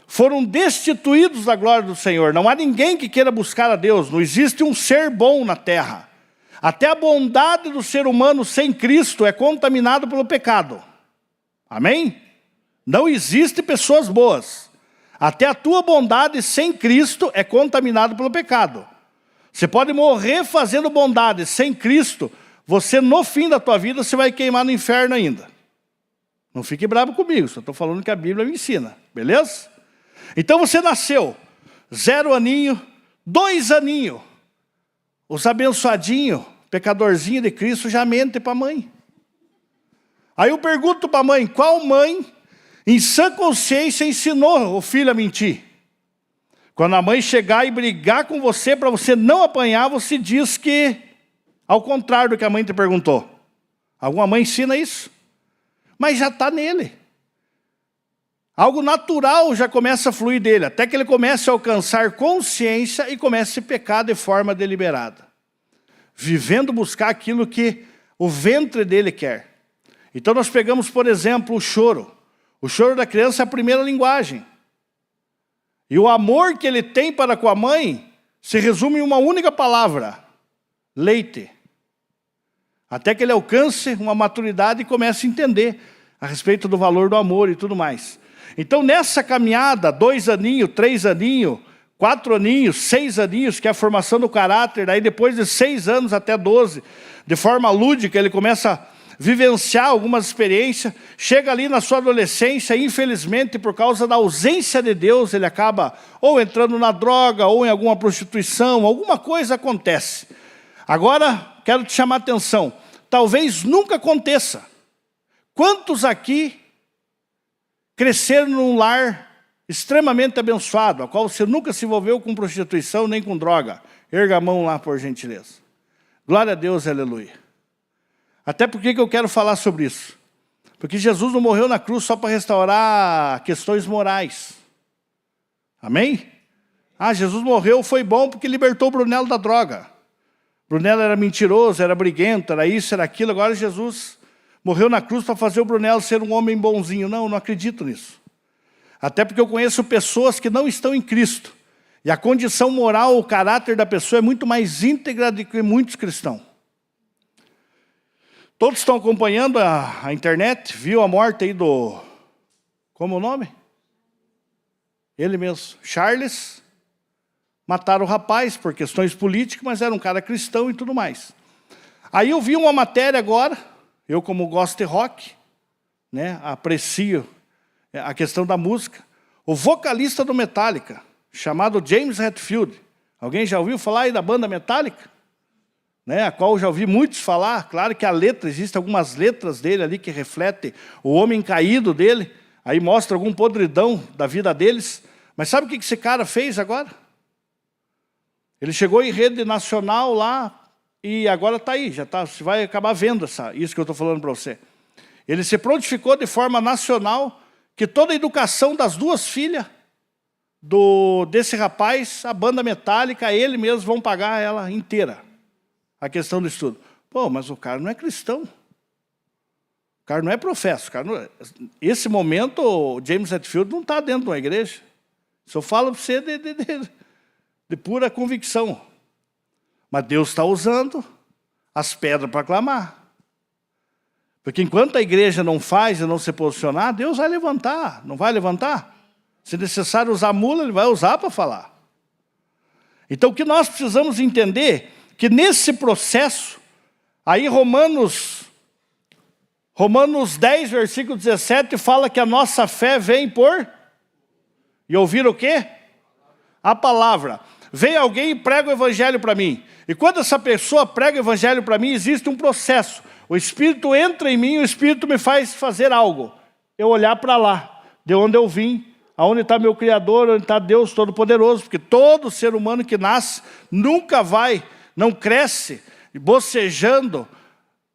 Speaker 2: foram destituídos da glória do Senhor. Não há ninguém que queira buscar a Deus, não existe um ser bom na terra. Até a bondade do ser humano sem Cristo é contaminado pelo pecado. Amém? Não existe pessoas boas. Até a tua bondade sem Cristo é contaminada pelo pecado. Você pode morrer fazendo bondade sem Cristo, você no fim da tua vida você vai queimar no inferno ainda. Não fique bravo comigo, só estou falando que a Bíblia me ensina, beleza? Então você nasceu, 0 aninho, 2 aninhos. Os abençoadinhos, pecadorzinho de Cristo, já mente para a mãe. Aí eu pergunto para a mãe, qual mãe em sã consciência ensinou o filho a mentir? Quando a mãe chegar e brigar com você para você não apanhar, você diz que, ao contrário do que a mãe te perguntou. Alguma mãe ensina isso? Mas já está nele. Algo natural já começa a fluir dele, até que ele comece a alcançar consciência e comece a pecar de forma deliberada. Vivendo buscar aquilo que o ventre dele quer. Então nós pegamos, por exemplo, o choro. O choro da criança é a primeira linguagem. E o amor que ele tem para com a mãe se resume em uma única palavra: leite. Até que ele alcance uma maturidade e comece a entender a respeito do valor do amor e tudo mais. Então nessa caminhada, 2 aninhos, 3 aninhos, 4 aninhos, 6 aninhos, que é a formação do caráter, daí depois de 6 anos até 12, de forma lúdica, ele começa a vivenciar algumas experiências, chega ali na sua adolescência, infelizmente, por causa da ausência de Deus, ele acaba ou entrando na droga, ou em alguma prostituição, alguma coisa acontece. Agora, quero te chamar a atenção, talvez nunca aconteça. Quantos aqui cresceram num lar extremamente abençoado, a qual você nunca se envolveu com prostituição nem com droga? Erga a mão lá, por gentileza. Glória a Deus, aleluia. Até porque que eu quero falar sobre isso? Porque Jesus não morreu na cruz só para restaurar questões morais. Amém? Jesus morreu, foi bom porque libertou o Brunello da droga. Brunello era mentiroso, era briguento, era isso, era aquilo. Agora Jesus morreu na cruz para fazer o Brunello ser um homem bonzinho. Não acredito nisso. Até porque eu conheço pessoas que não estão em Cristo. E a condição moral, o caráter da pessoa é muito mais íntegra do que muitos cristãos. Todos estão acompanhando a internet, viu a morte aí do... Como o nome? Ele mesmo, Charles. Mataram o rapaz por questões políticas, mas era um cara cristão e tudo mais. Aí eu vi uma matéria agora, eu como gosto de rock, né, aprecio a questão da música, o vocalista do Metallica, chamado James Hetfield. Alguém já ouviu falar aí da banda Metallica? Né, a qual eu já ouvi muitos falar. Claro que a letra, existem algumas letras dele ali que refletem o homem caído dele, aí mostra algum podridão da vida deles. Mas sabe o que esse cara fez agora? Ele chegou em rede nacional lá e agora está aí, você vai acabar vendo isso que eu estou falando para você. Ele se prontificou de forma nacional que toda a educação das 2 filhas desse rapaz, a banda Metallica, ele mesmo vão pagar ela inteira. A questão do estudo. Pô, mas o cara não é cristão. O cara não é professo. Esse momento, o James Hetfield não está dentro de uma igreja. Isso eu falo para você de pura convicção. Mas Deus está usando as pedras para clamar. Porque enquanto a igreja não faz e não se posicionar, Deus vai levantar. Não vai levantar? Se necessário usar mula, Ele vai usar para falar. Então o que nós precisamos entender... que nesse processo, aí Romanos Romanos 10, versículo 17, fala que a nossa fé vem por... E ouvir o quê? A palavra. Vem alguém e prega o evangelho para mim. E quando essa pessoa prega o evangelho para mim, existe um processo. O Espírito entra em mim, o Espírito me faz fazer algo. Eu olhar para lá, de onde eu vim, aonde está meu Criador, onde está Deus Todo-Poderoso. Porque todo ser humano que nasce nunca não cresce, bocejando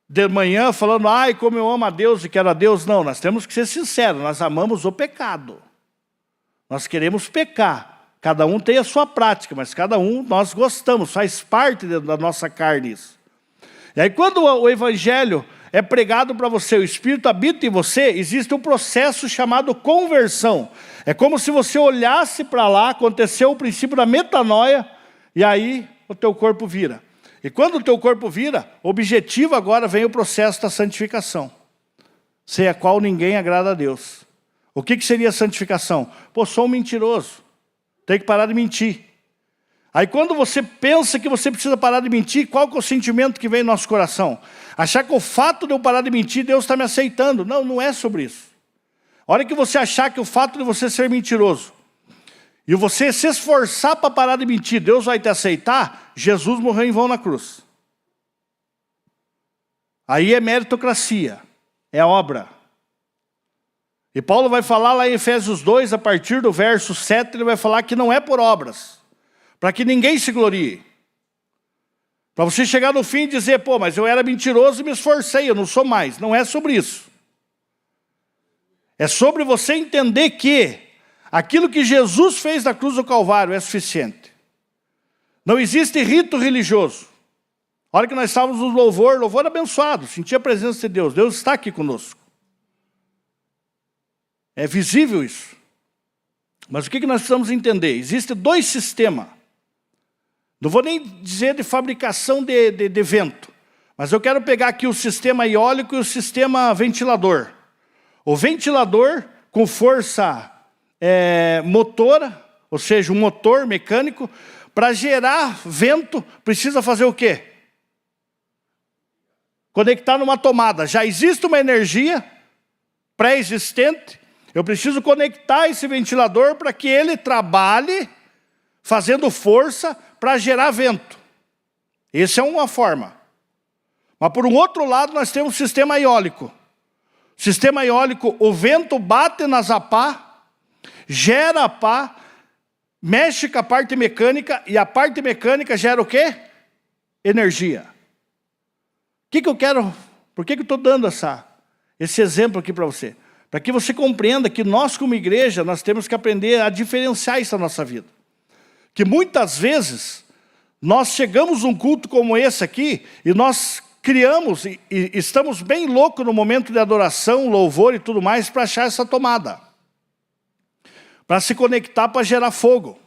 Speaker 2: de manhã, falando, ai, como eu amo a Deus e quero a Deus. Não, nós temos que ser sinceros, nós amamos o pecado. Nós queremos pecar. Cada um tem a sua prática, mas cada um nós gostamos, faz parte da nossa carne isso. E aí quando o evangelho é pregado para você, o Espírito habita em você, existe um processo chamado conversão. É como se você olhasse para lá, aconteceu o princípio da metanoia, e aí o teu corpo vira. E quando o teu corpo vira, o objetivo agora vem o processo da santificação, sem a qual ninguém agrada a Deus. O que seria a santificação? Pô, sou um mentiroso, tem que parar de mentir. Aí quando você pensa que você precisa parar de mentir, qual que é o sentimento que vem no nosso coração? Achar que o fato de eu parar de mentir, Deus está me aceitando. Não, não é sobre isso. A hora que você achar que o fato de você ser mentiroso, e você se esforçar para parar de mentir, Deus vai te aceitar, Jesus morreu em vão na cruz. Aí é meritocracia, é obra. E Paulo vai falar lá em Efésios 2, a partir do verso 7, ele vai falar que não é por obras, para que ninguém se glorie. Para você chegar no fim e dizer, pô, mas eu era mentiroso e me esforcei, eu não sou mais. Não é sobre isso. É sobre você entender que aquilo que Jesus fez na cruz do Calvário é suficiente. Não existe rito religioso. A hora que nós estávamos no louvor abençoado, sentia a presença de Deus. Deus está aqui conosco. É visível isso. Mas o que nós precisamos entender? Existem dois sistemas. Não vou nem dizer de fabricação de vento, mas eu quero pegar aqui o sistema eólico e o sistema ventilador. O ventilador com força motora, ou seja, um motor mecânico, para gerar vento, precisa fazer o quê? Conectar numa tomada. Já existe uma energia pré-existente, eu preciso conectar esse ventilador para que ele trabalhe fazendo força para gerar vento. Essa é uma forma. Mas por um outro lado nós temos o sistema eólico. Sistema eólico, o vento bate nas pá, gera a pá, mexe com a parte mecânica, e a parte mecânica gera o quê? Energia. O que eu quero, por que eu estou dando esse exemplo aqui para você? Para que você compreenda que nós como igreja, nós temos que aprender a diferenciar isso na nossa vida. Que muitas vezes, nós chegamos num culto como esse aqui, e nós criamos, e estamos bem loucos no momento de adoração, louvor e tudo mais, para achar essa tomada. Para se conectar, para gerar fogo.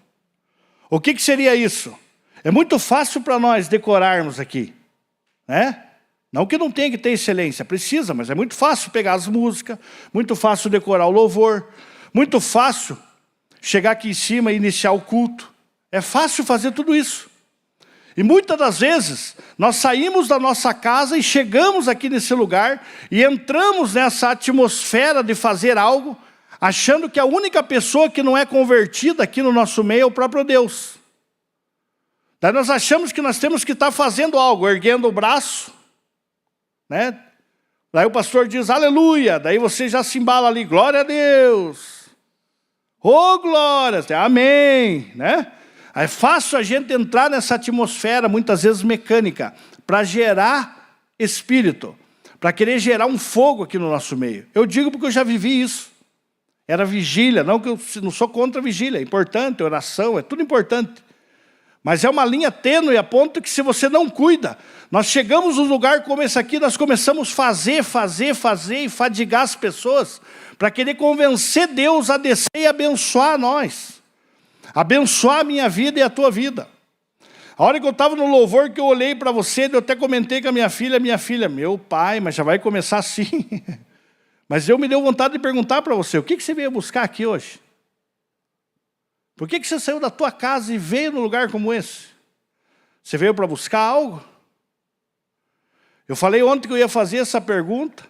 Speaker 2: O que seria isso? É muito fácil para nós decorarmos aqui, né? Não que não tenha que ter excelência, precisa, mas é muito fácil pegar as músicas, muito fácil decorar o louvor, muito fácil chegar aqui em cima e iniciar o culto. É fácil fazer tudo isso. E muitas das vezes, nós saímos da nossa casa e chegamos aqui nesse lugar e entramos nessa atmosfera de fazer algo, achando que a única pessoa que não é convertida aqui no nosso meio é o próprio Deus. Daí nós achamos que nós temos que estar fazendo algo, erguendo o braço, né? Daí o pastor diz, aleluia, daí você já se embala ali, glória a Deus, oh glória, amém, né? É fácil a gente entrar nessa atmosfera, muitas vezes mecânica, para gerar espírito, para querer gerar um fogo aqui no nosso meio. Eu digo porque eu já vivi isso. Era vigília, não que eu não sou contra a vigília, é importante, oração, é tudo importante. Mas é uma linha tênue a ponto que se você não cuida, nós chegamos num lugar como esse aqui, nós começamos a fazer e fadigar as pessoas para querer convencer Deus a descer e abençoar nós. Abençoar a minha vida e a tua vida. A hora que eu estava no louvor, que eu olhei para você, eu até comentei com a minha filha, meu pai, mas já vai começar assim. Mas eu me deu vontade de perguntar para você, o que você veio buscar aqui hoje? Por que você saiu da tua casa e veio num lugar como esse? Você veio para buscar algo? Eu falei ontem que eu ia fazer essa pergunta,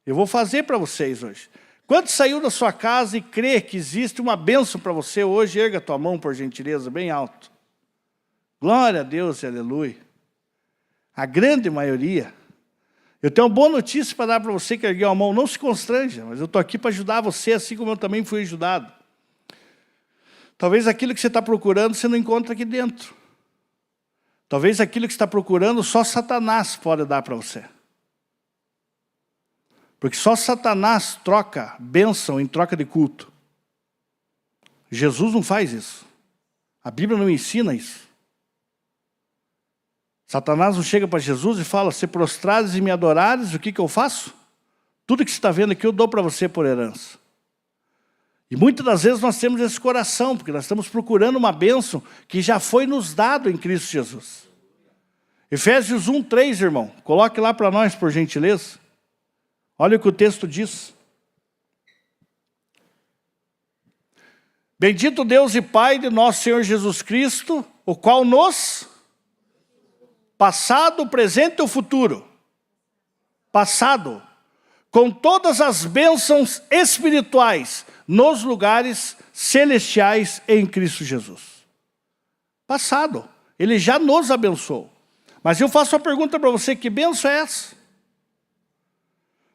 Speaker 2: Eu vou fazer para vocês hoje. Quando saiu da sua casa e crê que existe uma bênção para você hoje, erga a tua mão, por gentileza, bem alto. Glória a Deus e aleluia. A grande maioria. Eu tenho uma boa notícia para dar para você que ergueu a mão. Não se constranja, mas eu estou aqui para ajudar você, assim como eu também fui ajudado. Talvez aquilo que você está procurando, você não encontra aqui dentro. Talvez aquilo que você está procurando, só Satanás pode dar para você. Porque só Satanás troca bênção em troca de culto. Jesus não faz isso. A Bíblia não ensina isso. Satanás não chega para Jesus e fala, se prostrares e me adorares, o que eu faço? Tudo que você está vendo aqui eu dou para você por herança. E muitas das vezes nós temos esse coração, porque nós estamos procurando uma bênção que já foi nos dado em Cristo Jesus. Efésios 1:3, irmão. Coloque lá para nós, por gentileza. Olha o que o texto diz. Bendito Deus e Pai de nosso Senhor Jesus Cristo, o qual nos... Passado, presente ou futuro? Passado. Com todas as bênçãos espirituais nos lugares celestiais em Cristo Jesus. Passado. Ele já nos abençoou. Mas eu faço uma pergunta para você, que bênção é essa?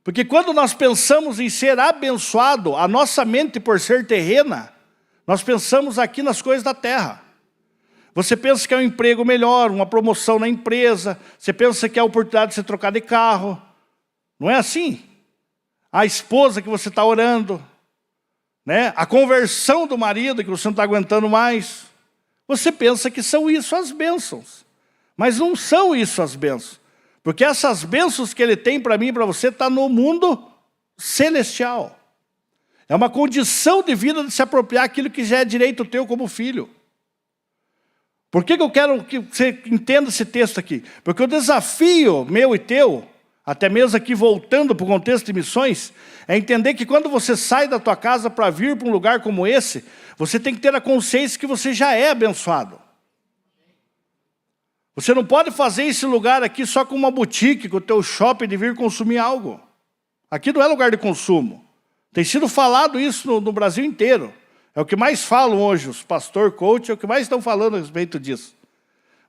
Speaker 2: Porque quando nós pensamos em ser abençoado, a nossa mente, por ser terrena, nós pensamos aqui nas coisas da terra. Você pensa que é um emprego melhor, uma promoção na empresa, você pensa que é a oportunidade de você trocar de carro. Não é assim? A esposa que você está orando, né? A conversão do marido que você não está aguentando mais. Você pensa que são isso as bênçãos. Mas não são isso as bênçãos. Porque essas bênçãos que ele tem para mim e para você está no mundo celestial. É uma condição de vida de se apropriar aquilo que já é direito teu como filho. Por que eu quero que você entenda esse texto aqui? Porque o desafio meu e teu, até mesmo aqui voltando para o contexto de missões, é entender que quando você sai da tua casa para vir para um lugar como esse, você tem que ter a consciência que você já é abençoado. Você não pode fazer esse lugar aqui só com uma boutique, com o teu shopping de vir consumir algo. Aqui não é lugar de consumo. Tem sido falado isso no Brasil inteiro. É o que mais falam hoje, os pastor, coach, é o que mais estão falando a respeito disso.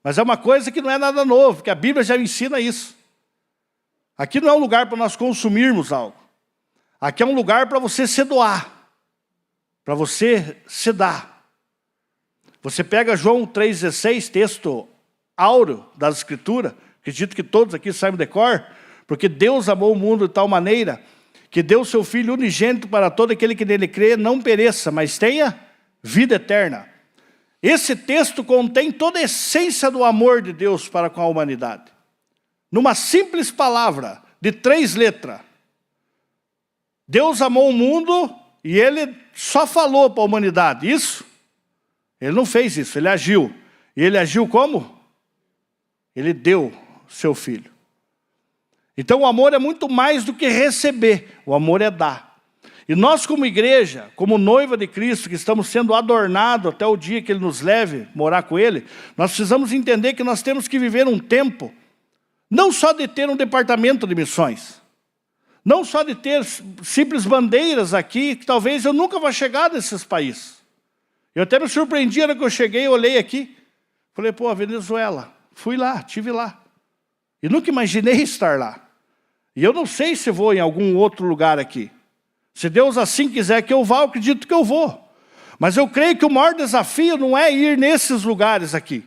Speaker 2: Mas é uma coisa que não é nada novo, porque a Bíblia já ensina isso. Aqui não é um lugar para nós consumirmos algo. Aqui é um lugar para você se doar. Para você se dar. Você pega João 3,16, texto áureo das Escrituras, acredito que todos aqui saibam de cor, porque Deus amou o mundo de tal maneira que deu seu Filho unigênito para todo aquele que nele crê, não pereça, mas tenha vida eterna. Esse texto contém toda a essência do amor de Deus para com a humanidade. Numa simples palavra, de 3 letras. Deus amou o mundo e ele só falou para a humanidade. Isso? Ele não fez isso, ele agiu. E ele agiu como? Ele deu seu Filho. Então o amor é muito mais do que receber, o amor é dar. E nós como igreja, como noiva de Cristo, que estamos sendo adornados até o dia que Ele nos leve morar com Ele, nós precisamos entender que nós temos que viver um tempo, não só de ter um departamento de missões, não só de ter simples bandeiras aqui, que talvez eu nunca vá chegar nesses países. Eu até me surpreendi na hora que eu cheguei, olhei aqui, falei, pô, a Venezuela, fui lá, estive lá. E nunca imaginei estar lá. E eu não sei se vou em algum outro lugar aqui. Se Deus assim quiser que eu vá, eu acredito que eu vou. Mas eu creio que o maior desafio não é ir nesses lugares aqui.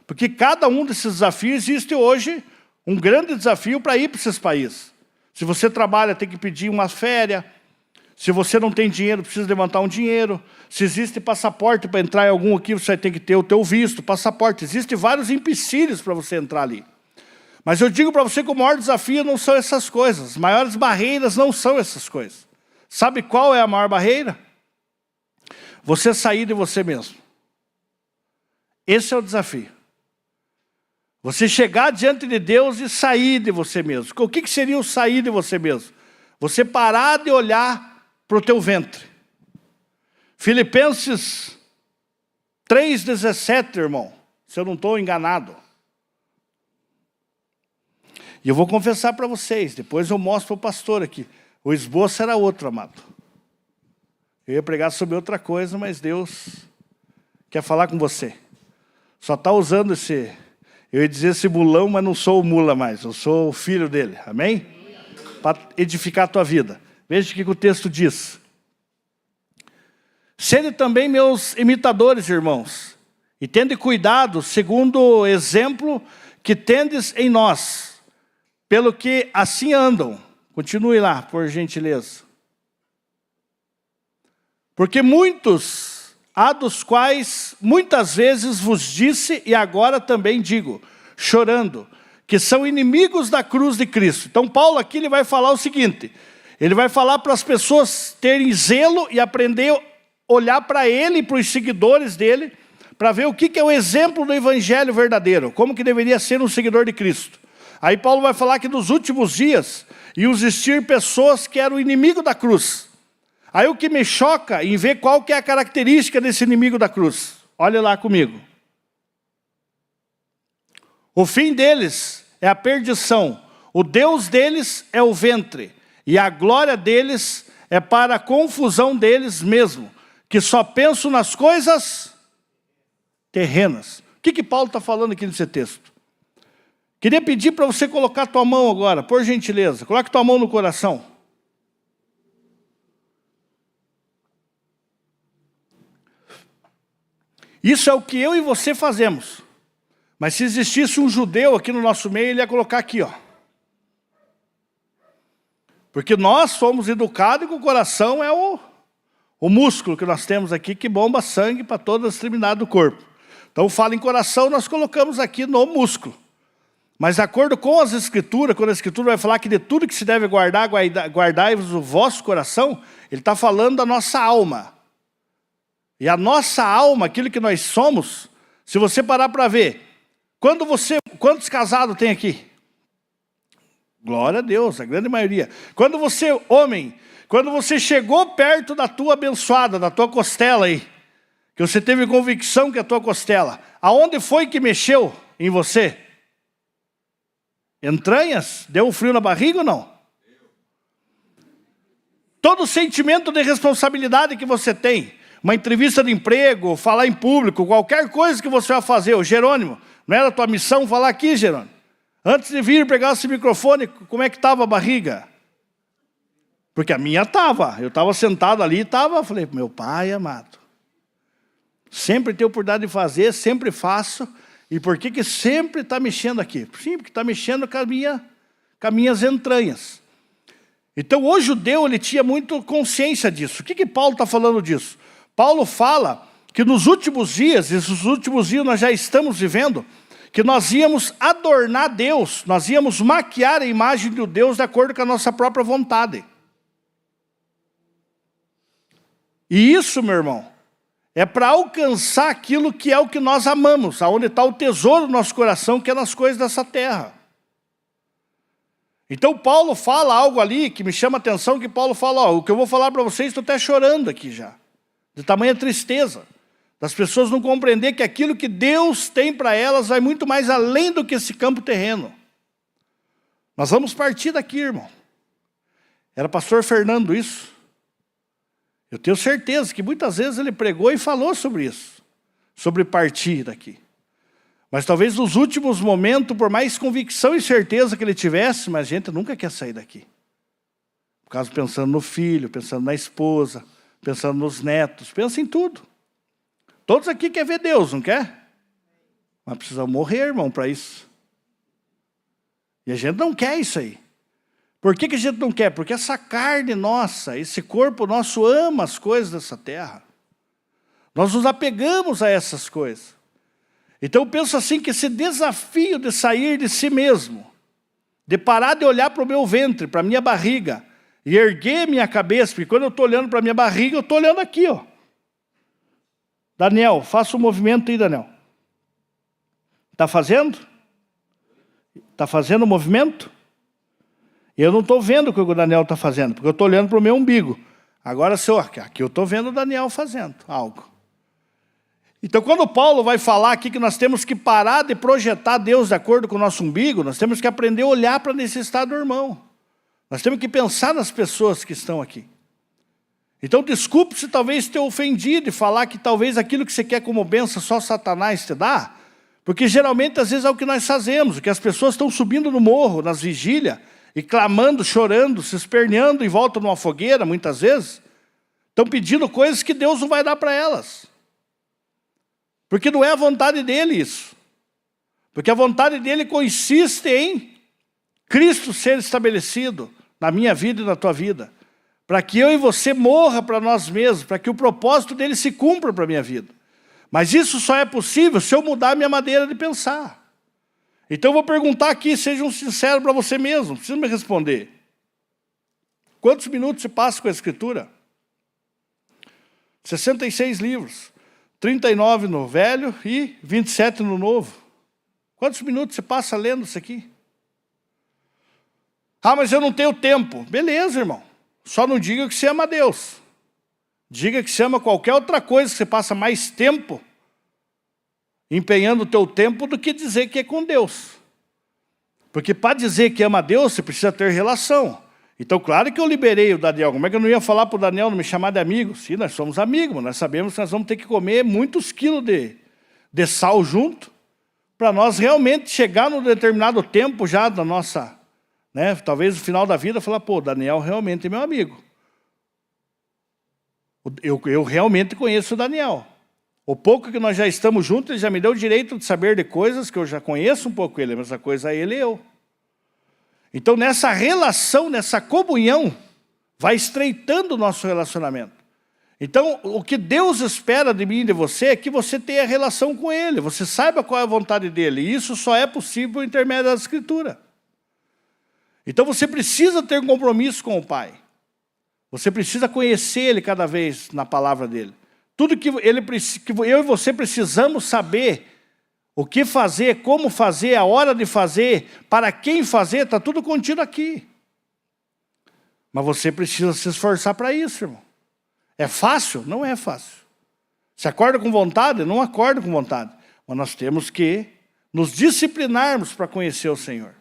Speaker 2: Porque cada um desses desafios existe hoje um grande desafio para ir para esses países. Se você trabalha, tem que pedir uma férias. Se você não tem dinheiro, precisa levantar um dinheiro. Se existe passaporte para entrar em algum aqui, você tem que ter o teu visto, passaporte. Existem vários empecilhos para você entrar ali. Mas eu digo para você que o maior desafio não são essas coisas. As maiores barreiras não são essas coisas. Sabe qual é a maior barreira? Você sair de você mesmo. Esse é o desafio. Você chegar diante de Deus e sair de você mesmo. O que seria o sair de você mesmo? Você parar de olhar para o teu ventre. Filipenses 3,17, irmão. Se eu não estou enganado. E eu vou confessar para vocês, depois eu mostro para o pastor aqui. O esboço era outro, amado. Eu ia pregar sobre outra coisa, mas Deus quer falar com você. Só está usando eu ia dizer esse mulão, mas não sou o mula mais, eu sou o filho dele, amém? Para edificar a tua vida. Veja o que o texto diz. Sede também meus imitadores, irmãos, e tende cuidado, segundo o exemplo que tendes em nós, pelo que assim andam. Continue lá, por gentileza. Porque muitos há dos quais muitas vezes vos disse, e agora também digo, chorando, que são inimigos da cruz de Cristo. Então Paulo aqui ele vai falar o seguinte, ele vai falar para as pessoas terem zelo e aprender a olhar para ele e para os seguidores dele, para ver o que é o exemplo do evangelho verdadeiro, como que deveria ser um seguidor de Cristo. Aí Paulo vai falar que nos últimos dias iam existir pessoas que eram inimigo da cruz. Aí o que me choca em ver qual que é a característica desse inimigo da cruz. Olha lá comigo. O fim deles é a perdição. O Deus deles é o ventre. E a glória deles é para a confusão deles mesmo. Que só pensam nas coisas terrenas. O que Paulo está falando aqui nesse texto? Queria pedir para você colocar a tua mão agora, por gentileza. Coloque tua mão no coração. Isso é o que eu e você fazemos. Mas se existisse um judeu aqui no nosso meio, ele ia colocar aqui, ó. Porque nós somos educados e o coração é o músculo que nós temos aqui, que bomba sangue para todas as extremidades do corpo. Então, fala em coração, nós colocamos aqui no músculo. Mas de acordo com as Escrituras, quando a Escritura vai falar que de tudo que se deve guardar, guardai-vos o vosso coração, ele está falando da nossa alma. E a nossa alma, aquilo que nós somos, se você parar para ver, quantos casados tem aqui? Glória a Deus, a grande maioria. Quando você, homem, quando você chegou perto da tua abençoada, da tua costela aí, que você teve convicção que é a tua costela, aonde foi que mexeu em você? Entranhas? Deu um frio na barriga ou não? Todo sentimento de responsabilidade que você tem, uma entrevista de emprego, falar em público, qualquer coisa que você vai fazer, o Jerônimo, não era a tua missão falar aqui, Jerônimo? Antes de vir pegar esse microfone, como é que estava a barriga? Porque a minha estava, eu estava sentado ali e estava, falei, meu pai amado, sempre tenho oportunidade de fazer, sempre faço, e por que sempre está mexendo aqui? Sim, porque está mexendo com as minhas entranhas. Então o judeu ele tinha muito consciência disso. O que Paulo está falando disso? Paulo fala que nos últimos dias, e nos últimos dias nós já estamos vivendo, que nós íamos adornar Deus, nós íamos maquiar a imagem de Deus de acordo com a nossa própria vontade. E isso, meu irmão, é para alcançar aquilo que é o que nós amamos, aonde está o tesouro do nosso coração, que é nas coisas dessa terra. Então Paulo fala algo ali que me chama a atenção, que Paulo fala, ó, o que eu vou falar para vocês, estou até chorando aqui já, de tamanha tristeza, das pessoas não compreender que aquilo que Deus tem para elas vai muito mais além do que esse campo terreno. Nós vamos partir daqui, irmão. Era pastor Fernando isso. Eu tenho certeza que muitas vezes ele pregou e falou sobre isso, sobre partir daqui. Mas talvez nos últimos momentos, por mais convicção e certeza que ele tivesse, mas a gente nunca quer sair daqui. Por causa pensando no filho, pensando na esposa, pensando nos netos, pensa em tudo. Todos aqui querem ver Deus, não quer? Mas precisamos morrer, irmão, para isso. E a gente não quer isso aí. Por que a gente não quer? Porque essa carne nossa, esse corpo nosso ama as coisas dessa terra. Nós nos apegamos a essas coisas. Então eu penso assim que esse desafio de sair de si mesmo, de parar de olhar para o meu ventre, para a minha barriga, e erguer minha cabeça, porque quando eu estou olhando para a minha barriga, eu estou olhando aqui, ó. Daniel, faça um movimento aí, Daniel. Está fazendo? Está fazendo o movimento? Eu não estou vendo o que o Daniel está fazendo, porque eu estou olhando para o meu umbigo. Agora, senhor, aqui eu estou vendo o Daniel fazendo algo. Então, quando Paulo vai falar aqui que nós temos que parar de projetar Deus de acordo com o nosso umbigo, nós temos que aprender a olhar para a necessidade do irmão. Nós temos que pensar nas pessoas que estão aqui. Então, desculpe se talvez tenha ofendido e falar que talvez aquilo que você quer como bênção só Satanás te dá, porque geralmente, às vezes, é o que nós fazemos, que as pessoas estão subindo no morro, nas vigílias, e clamando, chorando, se esperneando em volta de uma fogueira, muitas vezes, estão pedindo coisas que Deus não vai dar para elas. Porque não é a vontade dele isso. Porque a vontade dele consiste em Cristo ser estabelecido na minha vida e na tua vida. Para que eu e você morra para nós mesmos, para que o propósito dele se cumpra para a minha vida. Mas isso só é possível se eu mudar a minha maneira de pensar. Então eu vou perguntar aqui, sejam sinceros para você mesmo, não precisa me responder. Quantos minutos você passa com a Escritura? 66 livros, 39 no Velho e 27 no Novo. Quantos minutos você passa lendo isso aqui? Ah, mas eu não tenho tempo. Beleza, irmão. Só não diga que você ama a Deus. Diga que você ama qualquer outra coisa, que você passa mais tempo empenhando o teu tempo do que dizer que é com Deus. Porque para dizer que ama a Deus, você precisa ter relação. Então, claro que eu liberei o Daniel. Como é que eu não ia falar para o Daniel não me chamar de amigo? Sim, nós somos amigos, mas nós sabemos que nós vamos ter que comer muitos quilos de sal junto, para nós realmente chegar num determinado tempo já da nossa... Né? Talvez no final da vida falar, pô, Daniel realmente é meu amigo. Eu realmente conheço o Daniel. O pouco que nós já estamos juntos, ele já me deu o direito de saber de coisas que eu já conheço um pouco ele, mas a coisa é ele e eu. Então nessa relação, nessa comunhão, vai estreitando o nosso relacionamento. Então o que Deus espera de mim e de você é que você tenha relação com ele, você saiba qual é a vontade dele, e isso só é possível por intermédio da Escritura. Então você precisa ter um compromisso com o Pai. Você precisa conhecer Ele cada vez na palavra dEle. Tudo que eu e você precisamos saber, o que fazer, como fazer, a hora de fazer, para quem fazer, está tudo contido aqui. Mas você precisa se esforçar para isso, irmão. É fácil? Não é fácil. Você acorda com vontade? Não acorda com vontade. Mas nós temos que nos disciplinarmos para conhecer o Senhor.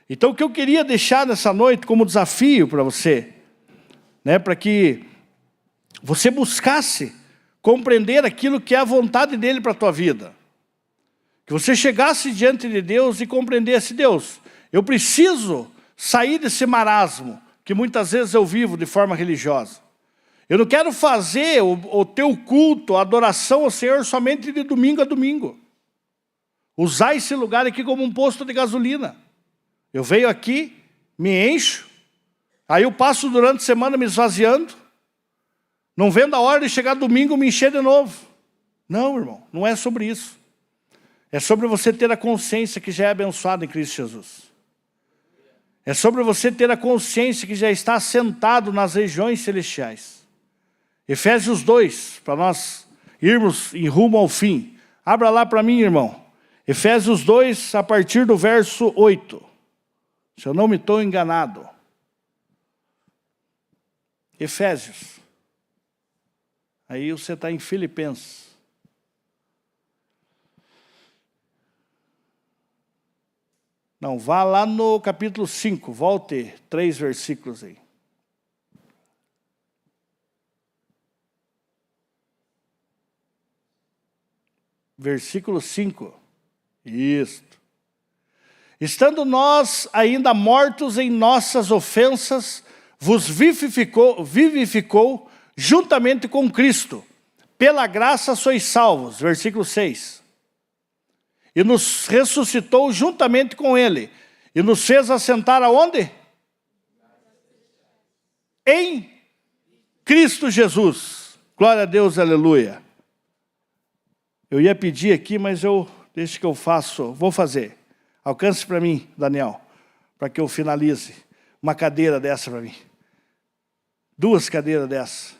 Speaker 2: Então, o que eu queria deixar nessa noite como desafio para você, né, para que você buscasse compreender aquilo que é a vontade dEle para a tua vida. Que você chegasse diante de Deus e compreendesse, Deus, eu preciso sair desse marasmo que muitas vezes eu vivo de forma religiosa. Eu não quero fazer o teu culto, a adoração ao Senhor somente de domingo a domingo. Usar esse lugar aqui como um posto de gasolina. Eu venho aqui, me encho, aí eu passo durante a semana me esvaziando, não vendo a hora de chegar domingo me encher de novo. Não, irmão, não é sobre isso. É sobre você ter a consciência que já é abençoado em Cristo Jesus. É sobre você ter a consciência que já está assentado nas regiões celestiais. Efésios 2, para nós irmos em rumo ao fim. Abra lá para mim, irmão. Efésios 2, a partir do verso 8. Se eu não me estou enganado. Efésios. Aí você está em Filipenses. Não, vá lá no capítulo 5, volte 3 versículos aí. Versículo 5. Isto. Estando nós ainda mortos em nossas ofensas, vos vivificou juntamente com Cristo. Pela graça sois salvos. Versículo 6. E nos ressuscitou juntamente com Ele. E nos fez assentar aonde? Em Cristo Jesus. Glória a Deus, aleluia. Eu ia pedir aqui, mas deixa que eu faço, vou fazer. Alcance para mim, Daniel, para que eu finalize. Uma cadeira dessa para mim. 2 cadeiras dessa.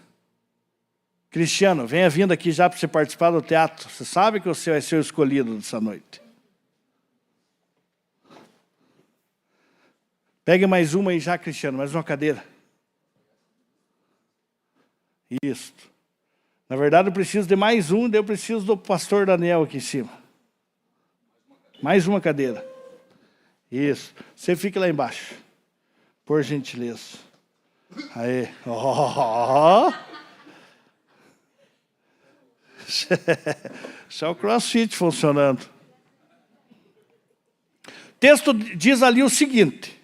Speaker 2: Cristiano, venha vindo aqui já para você participar do teatro. Você sabe que você vai ser o escolhido nessa noite. Pegue mais uma aí já, Cristiano, mais uma cadeira. Isso. Na verdade, eu preciso de mais um, daí eu preciso do pastor Daniel aqui em cima. Mais uma cadeira. Isso. Você fica lá embaixo. Por gentileza. Aí. Oh. Isso é o CrossFit funcionando. O texto diz ali o seguinte.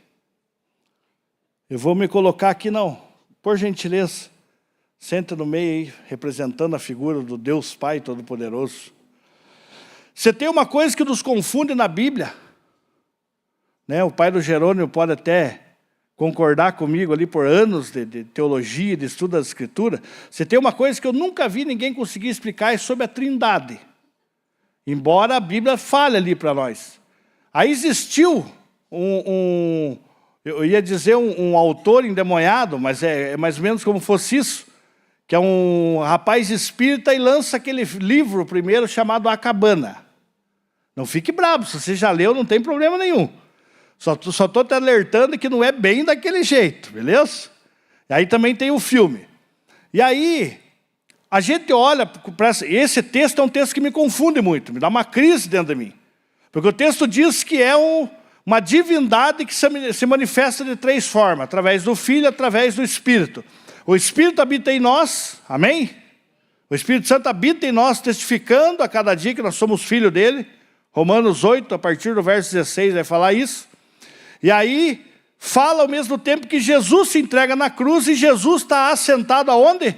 Speaker 2: Eu vou me colocar aqui, não. Por gentileza. Senta no meio aí, representando a figura do Deus Pai Todo-Poderoso. Você tem uma coisa que nos confunde na Bíblia. Né? O pai do Jerônimo pode até concordar comigo ali por anos de teologia, de estudo da Escritura. Você tem uma coisa que eu nunca vi ninguém conseguir explicar, é sobre a Trindade. Embora a Bíblia fale ali para nós. Aí existiu eu ia dizer um autor endemoniado, mas é mais ou menos como fosse isso, que é um rapaz espírita e lança aquele livro primeiro chamado A Cabana. Não fique bravo, se você já leu não tem problema nenhum. Só estou te alertando que não é bem daquele jeito, beleza? E aí também tem o filme. E aí, a gente olha para esse texto, é um texto que me confunde muito, me dá uma crise dentro de mim. Porque o texto diz que é uma divindade que se manifesta de 3 formas, através do Filho, através do Espírito. O Espírito habita em nós, amém? O Espírito Santo habita em nós, testificando a cada dia que nós somos filhos dele. Romanos 8, a partir do verso 16, vai falar isso. E aí, fala ao mesmo tempo que Jesus se entrega na cruz e Jesus está assentado aonde?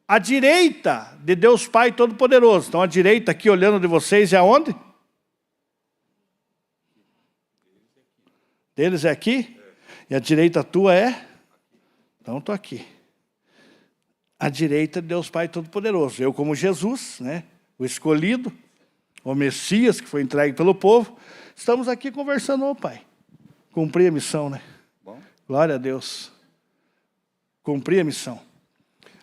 Speaker 2: À direita de Deus Pai Todo-Poderoso. Então, a direita aqui, olhando de vocês, é aonde? Deles é aqui? E a direita tua é? Então, estou aqui. À direita de Deus Pai Todo-Poderoso. Eu como Jesus, né? O escolhido, o Messias que foi entregue pelo povo. Estamos aqui conversando, ô Pai. Cumpri a missão, né?
Speaker 1: Bom.
Speaker 2: Glória a Deus. Cumpri a missão.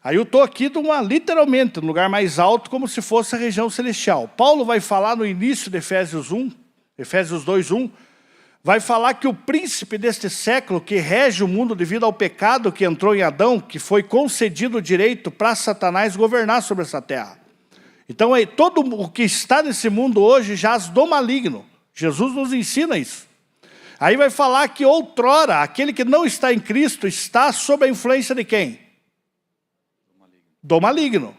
Speaker 2: Aí eu estou aqui literalmente, no lugar mais alto, como se fosse a região celestial. Paulo vai falar no início de Efésios 2:1, vai falar que o príncipe deste século, que rege o mundo devido ao pecado que entrou em Adão, que foi concedido o direito para Satanás governar sobre essa terra. Então, todo o que está nesse mundo hoje jaz do maligno. Jesus nos ensina isso. Aí vai falar que outrora, aquele que não está em Cristo, está sob a influência de quem? Do maligno.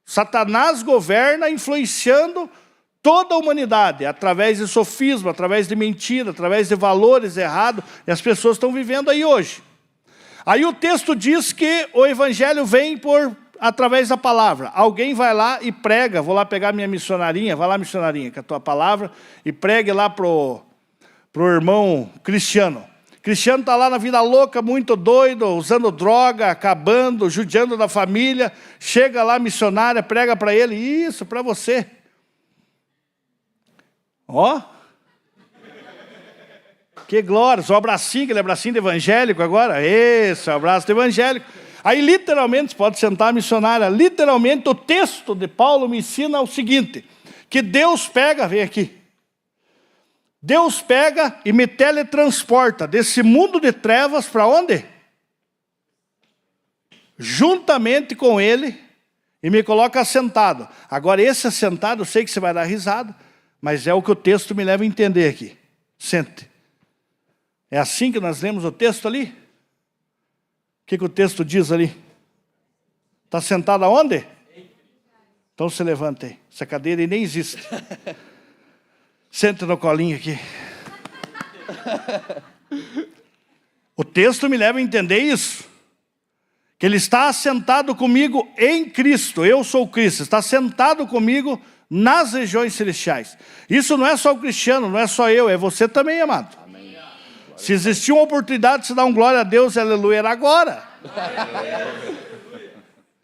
Speaker 2: Satanás governa influenciando toda a humanidade, através de sofisma, através de mentira, através de valores errados, e as pessoas estão vivendo aí hoje. Aí o texto diz que o evangelho vem através da palavra. Alguém vai lá e prega, vou lá pegar minha missionarinha, vai lá missionarinha, com a tua palavra, e pregue lá pro irmão Cristiano. Cristiano está lá na vida louca, muito doido, usando droga, acabando, judiando da família, chega lá missionária, prega para ele, isso, para você. Ó, que glória, só um abracinho, aquele abracinho de evangélico agora, esse, abraço de evangélico. Aí literalmente, você pode sentar missionária, literalmente o texto de Paulo me ensina o seguinte, que Deus pega, vem aqui, Deus pega e me teletransporta desse mundo de trevas para onde? Juntamente com ele e me coloca assentado. Agora esse assentado, eu sei que você vai dar risada, mas é o que o texto me leva a entender aqui. Sente. É assim que nós lemos o texto ali? O que o texto diz ali? Está sentado aonde? Então se levante aí. Essa cadeira aí nem existe. Senta no colinho aqui. O texto me leva a entender isso. Que ele está assentado comigo em Cristo. Eu sou Cristo. Está sentado comigo nas regiões celestiais. Isso não é só o cristiano, não é só eu, é você também, amado. Amém. Se existir uma oportunidade de você dar um glória a Deus, aleluia, era agora.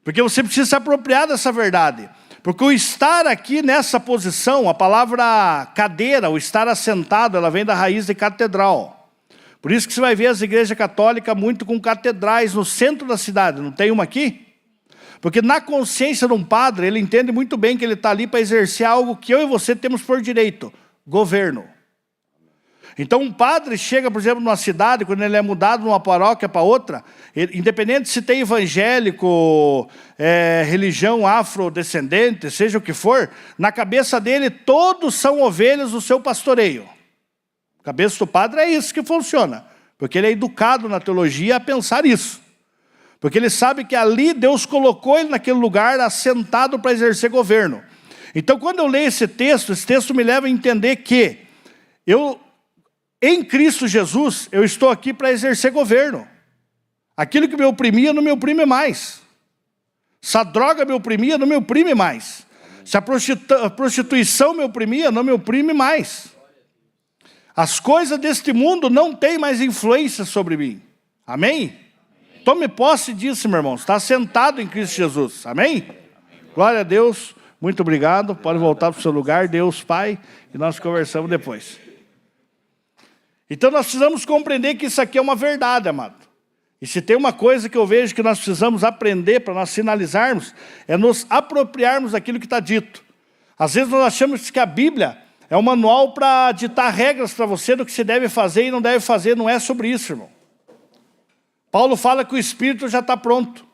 Speaker 2: Porque você precisa se apropriar dessa verdade. Porque o estar aqui nessa posição, a palavra cadeira, o estar assentado, ela vem da raiz de catedral. Por isso que você vai ver as igrejas católicas muito com catedrais no centro da cidade. Não tem uma aqui? Porque na consciência de um padre, ele entende muito bem que ele está ali para exercer algo que eu e você temos por direito. Governo. Então um padre chega, por exemplo, numa cidade, quando ele é mudado de uma paróquia para outra, independente se tem evangélico, religião afrodescendente, seja o que for, na cabeça dele todos são ovelhas do seu pastoreio. A cabeça do padre é isso que funciona. Porque ele é educado na teologia a pensar isso. Porque ele sabe que ali Deus colocou ele naquele lugar assentado para exercer governo. Então, quando eu leio esse texto me leva a entender que em Cristo Jesus, eu estou aqui para exercer governo. Aquilo que me oprimia não me oprime mais. Se a droga me oprimia, não me oprime mais. Se a prostituição me oprimia, não me oprime mais. As coisas deste mundo não têm mais influência sobre mim. Amém? Tome posse disso, meu irmão. Está sentado em Cristo Jesus. Amém? Glória a Deus. Muito obrigado. Pode voltar para o seu lugar, Deus Pai, e nós conversamos depois. Então nós precisamos compreender que isso aqui é uma verdade, amado. E se tem uma coisa que eu vejo que nós precisamos aprender para nós finalizarmos, é nos apropriarmos daquilo que está dito. Às vezes nós achamos que a Bíblia é um manual para ditar regras para você do que se deve fazer e não deve fazer. Não é sobre isso, irmão. Paulo fala que o Espírito já está pronto.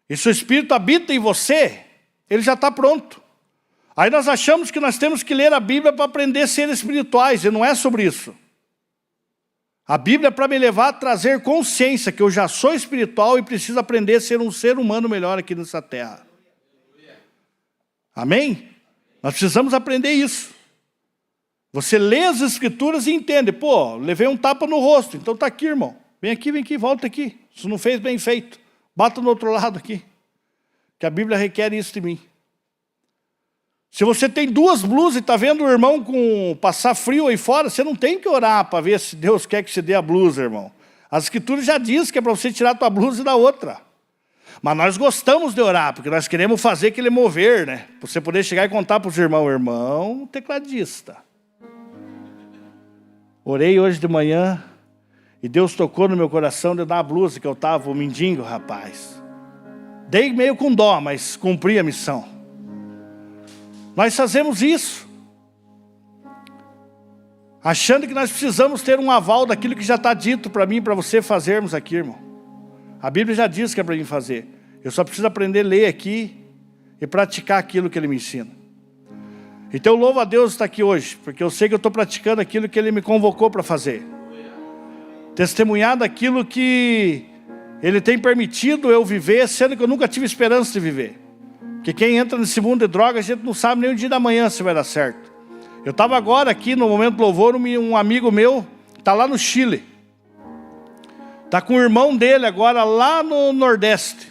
Speaker 2: E se o Espírito habita em você, ele já está pronto. Aí nós achamos que nós temos que ler a Bíblia para aprender a ser espirituais, e não é sobre isso. A Bíblia é para me levar a trazer consciência que eu já sou espiritual e preciso aprender a ser um ser humano melhor aqui nessa terra. Amém? Nós precisamos aprender isso. Você lê as Escrituras e entende. Pô, levei um tapa no rosto, então está aqui, irmão. Vem aqui, volta aqui. Se não fez, bem feito. Bata no outro lado aqui. Que a Bíblia requer isso de mim. Se você tem 2 blusas e está vendo o irmão passar frio aí fora, você não tem que orar para ver se Deus quer que você dê a blusa, irmão. As Escrituras já diz que é para você tirar a tua blusa e dar outra. Mas nós gostamos de orar, porque nós queremos fazer aquele mover, né? Para você poder chegar e contar para os irmãos, irmão, tecladista. Orei hoje de manhã e Deus tocou no meu coração de dar a blusa que eu estava, o mendigo, rapaz. Dei meio com dó, mas cumpri a missão. Nós fazemos isso, achando que nós precisamos ter um aval daquilo que já está dito para mim e para você fazermos aqui, irmão. A Bíblia já diz que é para mim fazer. Eu só preciso aprender a ler aqui e praticar aquilo que Ele me ensina. Então eu louvo a Deus estar aqui hoje, porque eu sei que eu estou praticando aquilo que Ele me convocou para fazer. Testemunhar daquilo que Ele tem permitido eu viver, sendo que eu nunca tive esperança de viver. Porque quem entra nesse mundo de droga, a gente não sabe nem o dia da manhã se vai dar certo. Eu estava agora aqui no Momento do Louvor, um amigo meu está lá no Chile. Está com o irmão dele agora lá no Nordeste.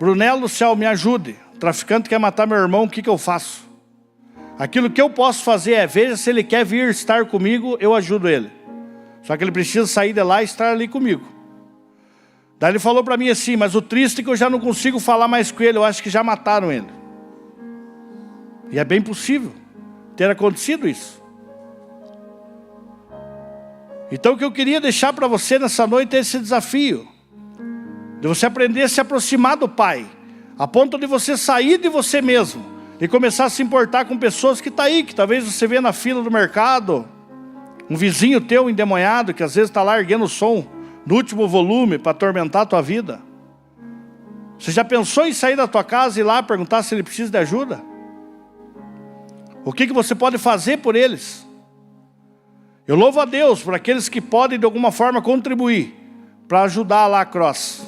Speaker 2: Brunello do céu, me ajude. O traficante quer matar meu irmão, o que eu faço? Aquilo que eu posso fazer é, veja se ele quer vir estar comigo, eu ajudo ele. Só que ele precisa sair de lá e estar ali comigo. Daí ele falou para mim assim, mas o triste é que eu já não consigo falar mais com ele, eu acho que já mataram ele. E é bem possível ter acontecido isso. Então o que eu queria deixar para você nessa noite é esse desafio. De você aprender a se aproximar do Pai. A ponto de você sair de você mesmo. E começar a se importar com pessoas que estão aí, que talvez você vê na fila do mercado. Um vizinho teu endemoniado, que às vezes está lá erguendo o som no último volume para atormentar a tua vida. Você já pensou em sair da tua casa e ir lá perguntar se ele precisa de ajuda? O que você pode fazer por eles? Eu louvo a Deus por aqueles que podem de alguma forma contribuir para ajudar lá a Cross.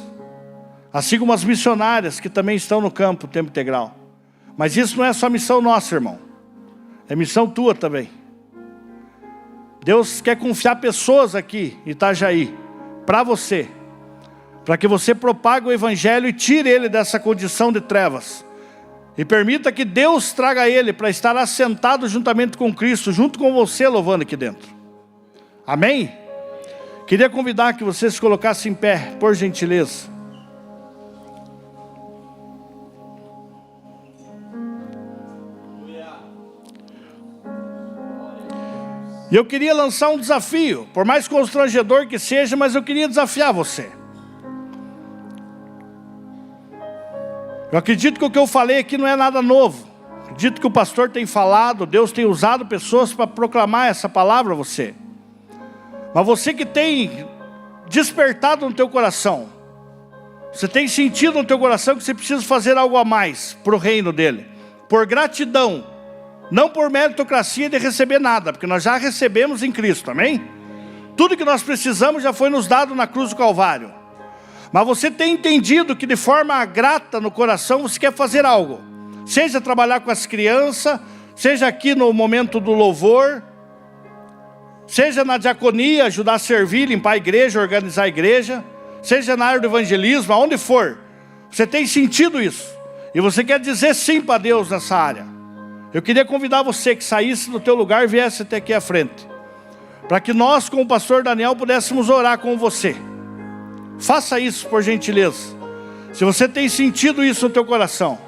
Speaker 2: Assim como as missionárias que também estão no campo, tempo integral. Mas isso não é só missão nossa, irmão. É missão tua também. Deus quer confiar pessoas aqui em Itajaí para você, para que você propague o Evangelho e tire ele dessa condição de trevas. E permita que Deus traga ele para estar assentado juntamente com Cristo, junto com você louvando aqui dentro. Amém? Queria convidar que você se colocasse em pé, por gentileza. E eu queria lançar um desafio, por mais constrangedor que seja, mas eu queria desafiar você. Eu acredito que o que eu falei aqui não é nada novo. Acredito que o pastor tem falado, Deus tem usado pessoas para proclamar essa palavra a você. Mas você que tem despertado no teu coração, você tem sentido no teu coração que você precisa fazer algo a mais para o reino dele, por gratidão, não por meritocracia de receber nada, porque nós já recebemos em Cristo, amém? Tudo que nós precisamos já foi nos dado na cruz do Calvário. Mas você tem entendido que de forma grata no coração você quer fazer algo. Seja trabalhar com as crianças, seja aqui no momento do louvor, seja na diaconia, ajudar a servir, limpar a igreja, organizar a igreja, seja na área do evangelismo, aonde for. Você tem sentido isso. E você quer dizer sim para Deus nessa área. Eu queria convidar você que saísse do teu lugar e viesse até aqui à frente, para que nós, com o pastor Daniel, pudéssemos orar com você. Faça isso, por gentileza. Se você tem sentido isso no teu coração.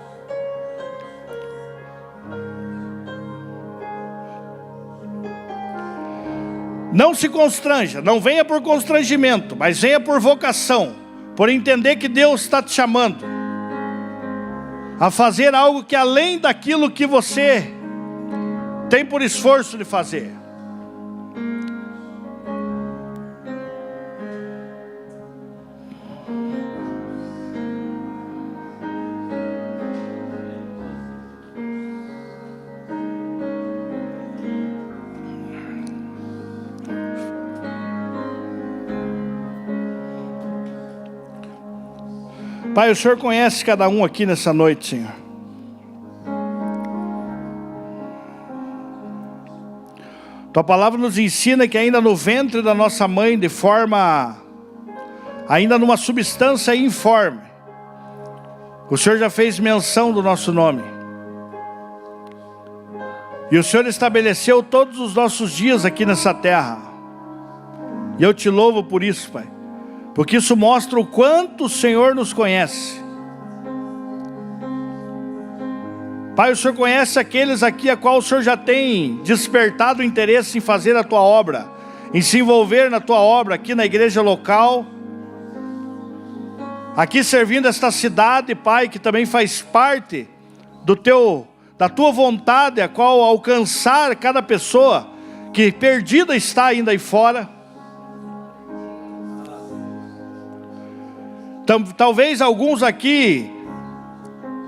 Speaker 2: Não se constranja, não venha por constrangimento, mas venha por vocação, por entender que Deus está te chamando a fazer algo que além daquilo que você tem por esforço de fazer. Pai, o Senhor conhece cada um aqui nessa noite, Senhor. Tua palavra nos ensina que ainda no ventre da nossa mãe, de forma, ainda numa substância informe, o Senhor já fez menção do nosso nome. E o Senhor estabeleceu todos os nossos dias aqui nessa terra. E eu te louvo por isso, Pai. Porque isso mostra o quanto o Senhor nos conhece. Pai, o Senhor conhece aqueles aqui a qual o Senhor já tem despertado o interesse em fazer a Tua obra, em se envolver na Tua obra aqui na igreja local, aqui servindo esta cidade, Pai, que também faz parte da Tua vontade, a qual alcançar cada pessoa que perdida está ainda aí fora. Talvez alguns aqui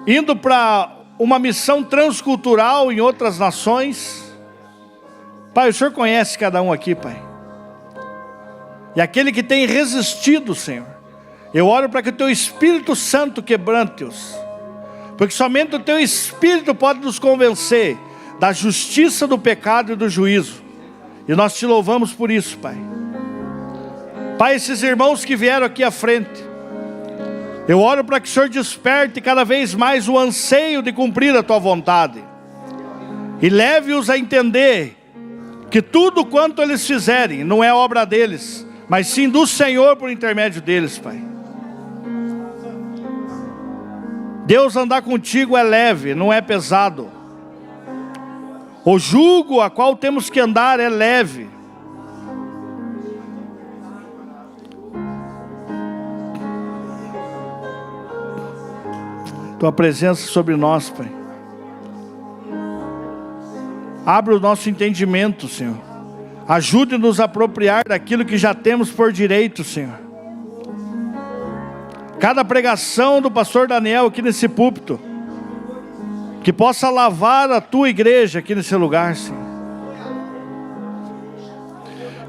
Speaker 2: indo para uma missão transcultural em outras nações. Pai, o Senhor conhece cada um aqui, Pai. E aquele que tem resistido, Senhor, eu oro para que o Teu Espírito Santo quebrante-os, porque somente o Teu Espírito pode nos convencer da justiça, do pecado e do juízo. E nós Te louvamos por isso, Pai. Pai, esses irmãos que vieram aqui à frente, eu oro para que o Senhor desperte cada vez mais o anseio de cumprir a Tua vontade. E leve-os a entender que tudo quanto eles fizerem não é obra deles, mas sim do Senhor por intermédio deles, Pai. Deus, andar contigo é leve, não é pesado. O jugo a qual temos que andar é leve. Tua presença sobre nós, Pai. Abre o nosso entendimento, Senhor. Ajude-nos a apropriar daquilo que já temos por direito, Senhor. Cada pregação do pastor Daniel aqui nesse púlpito, que possa lavar a Tua igreja aqui nesse lugar, Senhor.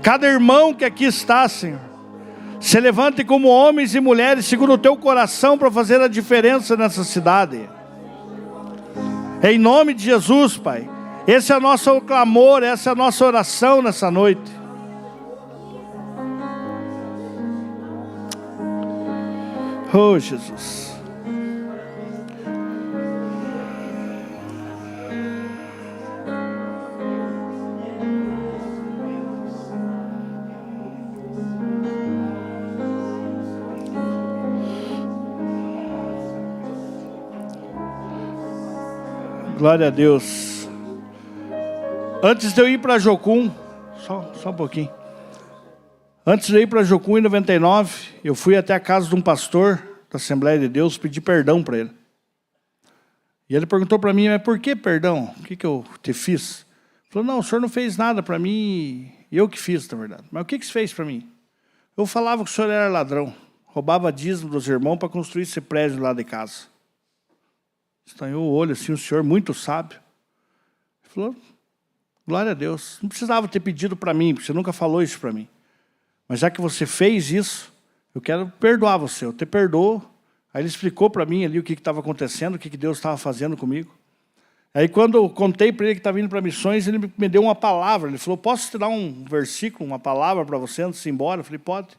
Speaker 2: Cada irmão que aqui está, Senhor, se levante como homens e mulheres segundo o Teu coração para fazer a diferença nessa cidade. Em nome de Jesus, Pai. Esse é o nosso clamor, essa é a nossa oração nessa noite. Oh, Jesus. Glória a Deus. Antes de eu ir para Jocum, só um pouquinho. Antes de eu ir para Jocum em 99, eu fui até a casa de um pastor da Assembleia de Deus, pedir perdão para ele. E ele perguntou para mim, mas por que perdão? O que eu te fiz? Ele falou, não, o senhor não fez nada para mim, eu que fiz, na verdade. Mas o que você fez para mim? Eu falava que o senhor era ladrão, roubava dízimo dos irmãos para construir esse prédio lá de casa. Estanhou o olho assim, o senhor muito sábio. Ele falou, glória a Deus, não precisava ter pedido para mim, porque você nunca falou isso para mim. mas já que você fez isso, eu quero perdoar você, eu te perdoo. Aí ele explicou para mim ali o que estava acontecendo, o que Deus estava fazendo comigo. Aí quando eu contei para ele que estava indo para missões, ele me deu uma palavra. Ele falou, posso te dar um versículo, uma palavra para você antes de ir embora? Eu falei, pode.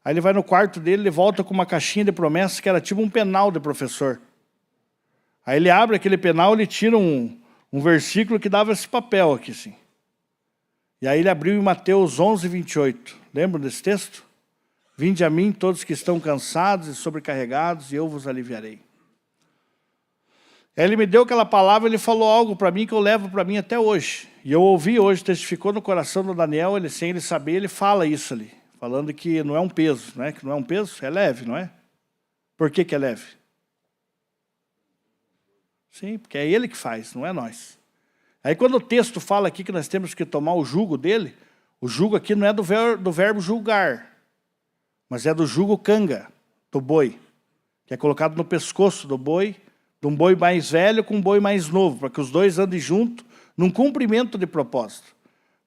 Speaker 2: Aí ele vai no quarto dele, ele volta com uma caixinha de promessas que era tipo um penal de professor. Aí ele abre aquele penal, ele tira um versículo que dava esse papel aqui, assim. E aí ele abriu em Mateus 11, 28. Lembram desse texto? Vinde a mim todos que estão cansados e sobrecarregados, e eu vos aliviarei. Aí ele me deu aquela palavra, ele falou algo para mim que eu levo para mim até hoje. E eu ouvi hoje, testificou no coração do Daniel, ele sem ele saber, ele fala isso ali. Falando que não é um peso, não é? Que não é um peso, é leve, não é? Por que é leve? Sim, porque é ele que faz, não é nós. Aí quando o texto fala aqui que nós temos que tomar o jugo dele, o jugo aqui não é do verbo julgar, mas é do jugo canga, do boi, que é colocado no pescoço do boi, de um boi mais velho com um boi mais novo, para que os dois andem juntos num cumprimento de propósito.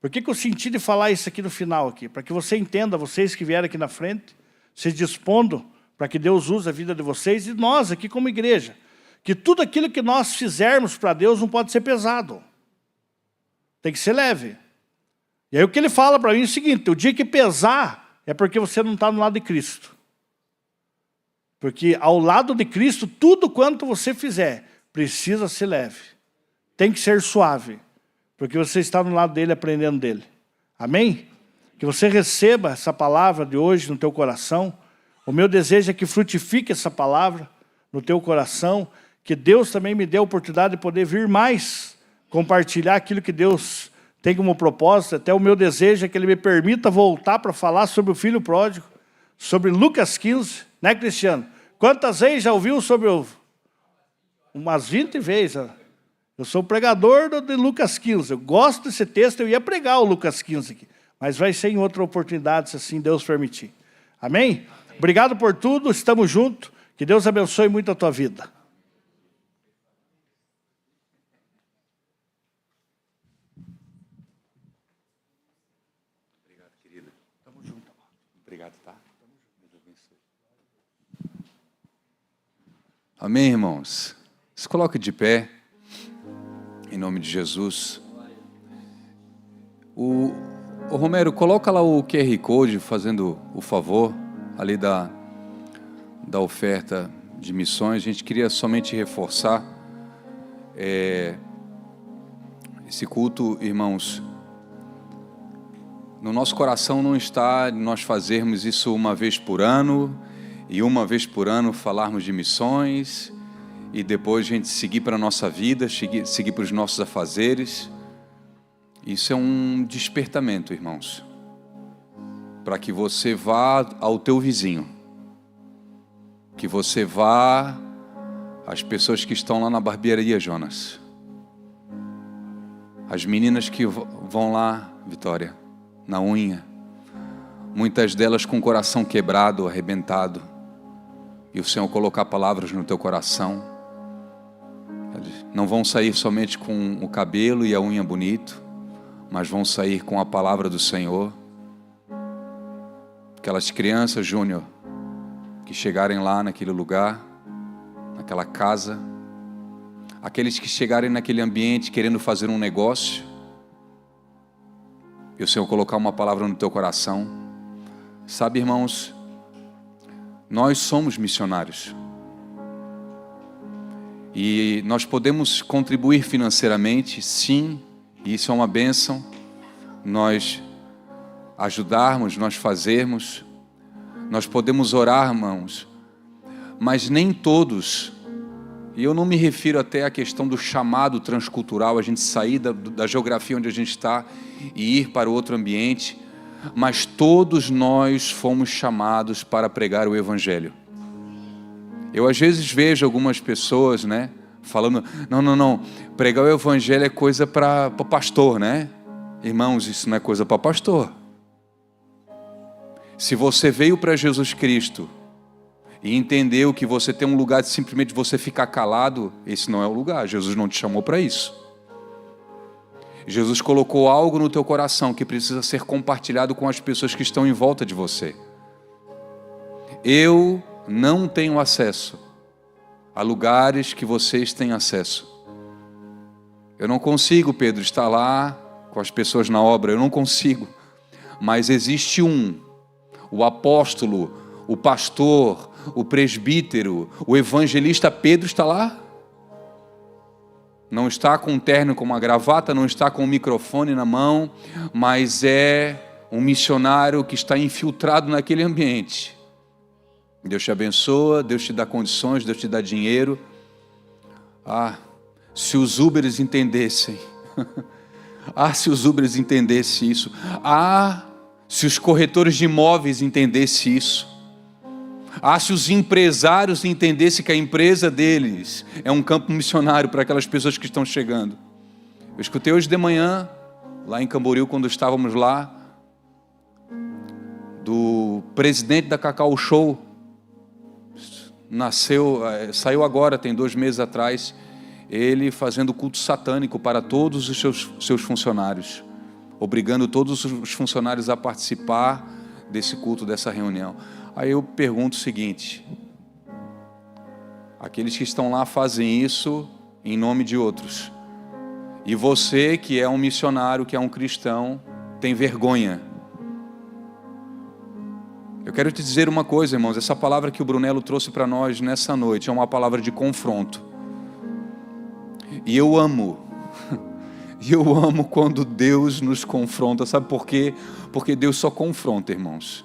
Speaker 2: Por que eu senti de falar isso aqui no final? Aqui? Para que você entenda, vocês que vieram aqui na frente, se dispondo para que Deus use a vida de vocês e nós aqui como igreja, que tudo aquilo que nós fizermos para Deus não pode ser pesado. Tem que ser leve. E aí o que ele fala para mim é o seguinte, o dia que pesar é porque você não está no lado de Cristo. Porque ao lado de Cristo, tudo quanto você fizer precisa ser leve. Tem que ser suave. Porque você está no lado dele, aprendendo dele. Amém? Que você receba essa palavra de hoje no teu coração. O meu desejo é que frutifique essa palavra no teu coração. Que Deus também me dê a oportunidade de poder vir mais, compartilhar aquilo que Deus tem como propósito. Até o meu desejo é que Ele me permita voltar para falar sobre o Filho Pródigo, sobre Lucas 15, né, Cristiano? Quantas vezes já ouviu sobre umas 20 vezes. Eu sou pregador de Lucas 15. Eu gosto desse texto, eu ia pregar o Lucas 15 aqui. Mas vai ser em outra oportunidade, se assim Deus permitir. Amém? Obrigado por tudo, estamos juntos. Que Deus abençoe muito a tua vida.
Speaker 1: Obrigado, querida. Tamo junto. Obrigado, tá? Deus abençoe. Amém, irmãos? Se coloque de pé. Em nome de Jesus. O Romero, coloca lá o QR Code, fazendo o favor, ali da oferta de missões. A gente queria somente reforçar esse culto, irmãos. No nosso coração não está nós fazermos isso uma vez por ano, e uma vez por ano falarmos de missões, e depois a gente seguir para a nossa vida, seguir para os nossos afazeres. Isso é um despertamento, irmãos, para que você vá ao teu vizinho, que você vá às pessoas que estão lá na barbearia, Jonas, as meninas que vão lá, Vitória, na unha, muitas delas com o coração quebrado, arrebentado, e o Senhor colocar palavras no teu coração. Não vão sair somente com o cabelo e a unha bonito, mas vão sair com a palavra do Senhor. Aquelas crianças, Júnior, que chegarem lá naquele lugar, naquela casa, aqueles que chegarem naquele ambiente querendo fazer um negócio, e o Senhor colocar uma palavra no teu coração. Sabe, irmãos, nós somos missionários. E nós podemos contribuir financeiramente, sim, e isso é uma bênção. Nós ajudarmos, nós fazermos, nós podemos orar, irmãos, mas nem todos, e eu não me refiro até à questão do chamado transcultural, a gente sair da geografia onde a gente está e ir para outro ambiente, mas todos nós fomos chamados para pregar o Evangelho. Eu às vezes vejo algumas pessoas, né, falando, não, pregar o Evangelho é coisa para pastor, né? Irmãos, isso não é coisa para pastor. Se você veio para Jesus Cristo e entendeu que você tem um lugar de simplesmente você ficar calado, esse não é o lugar, Jesus não te chamou para isso. Jesus colocou algo no teu coração que precisa ser compartilhado com as pessoas que estão em volta de você. Eu não tenho acesso a lugares que vocês têm acesso. Eu não consigo, Pedro, estar lá com as pessoas na obra, eu não consigo. Mas existe o apóstolo, o pastor, o presbítero, o evangelista Pedro está lá. Não está com um terno, com uma gravata, não está com um microfone na mão, mas é um missionário que está infiltrado naquele ambiente. Deus te abençoa, Deus te dá condições, Deus te dá dinheiro. Se os Uberes entendessem. Se os Uberes entendessem isso. Se os corretores de imóveis entendessem isso. Se os empresários entendessem que a empresa deles é um campo missionário para aquelas pessoas que estão chegando. Eu escutei hoje de manhã, lá em Camboriú, quando estávamos lá, do presidente da Cacau Show. Saiu agora, tem 2 meses atrás, ele fazendo culto satânico para todos os seus funcionários, obrigando todos os funcionários a participar desse culto, dessa reunião. Aí eu pergunto o seguinte: aqueles que estão lá fazem isso em nome de outros, e você que é um missionário, que é um cristão, tem vergonha? Eu quero te dizer uma coisa, irmãos, essa palavra que o Brunello trouxe para nós nessa noite é uma palavra de confronto. E eu amo quando Deus nos confronta. Sabe por quê? Porque Deus só confronta, irmãos.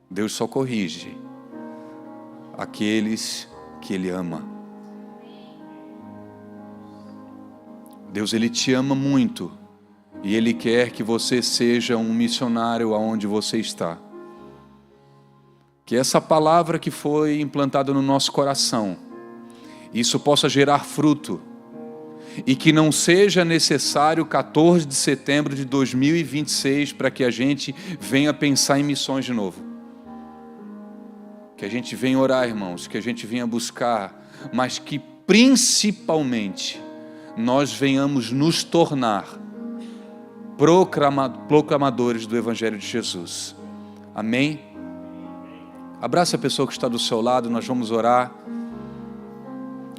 Speaker 1: Deus só corrige aqueles que Ele ama. Deus, Ele te ama muito e Ele quer que você seja um missionário aonde você está. Que essa palavra que foi implantada no nosso coração, isso possa gerar fruto e que não seja necessário 14 de setembro de 2026 para que a gente venha pensar em missões de novo. Que a gente venha orar, irmãos, que a gente venha buscar, mas que principalmente nós venhamos nos tornar proclamadores do Evangelho de Jesus. Amém? Abraça a pessoa que está do seu lado, nós vamos orar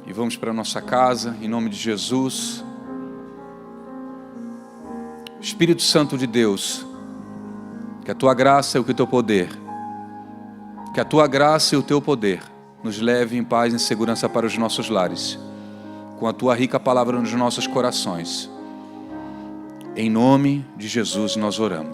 Speaker 1: e vamos para a nossa casa, em nome de Jesus. Espírito Santo de Deus, que a Tua graça e o Teu poder, que a Tua graça e o Teu poder nos leve em paz e em segurança para os nossos lares, com a Tua rica palavra nos nossos corações. Em nome de Jesus nós oramos.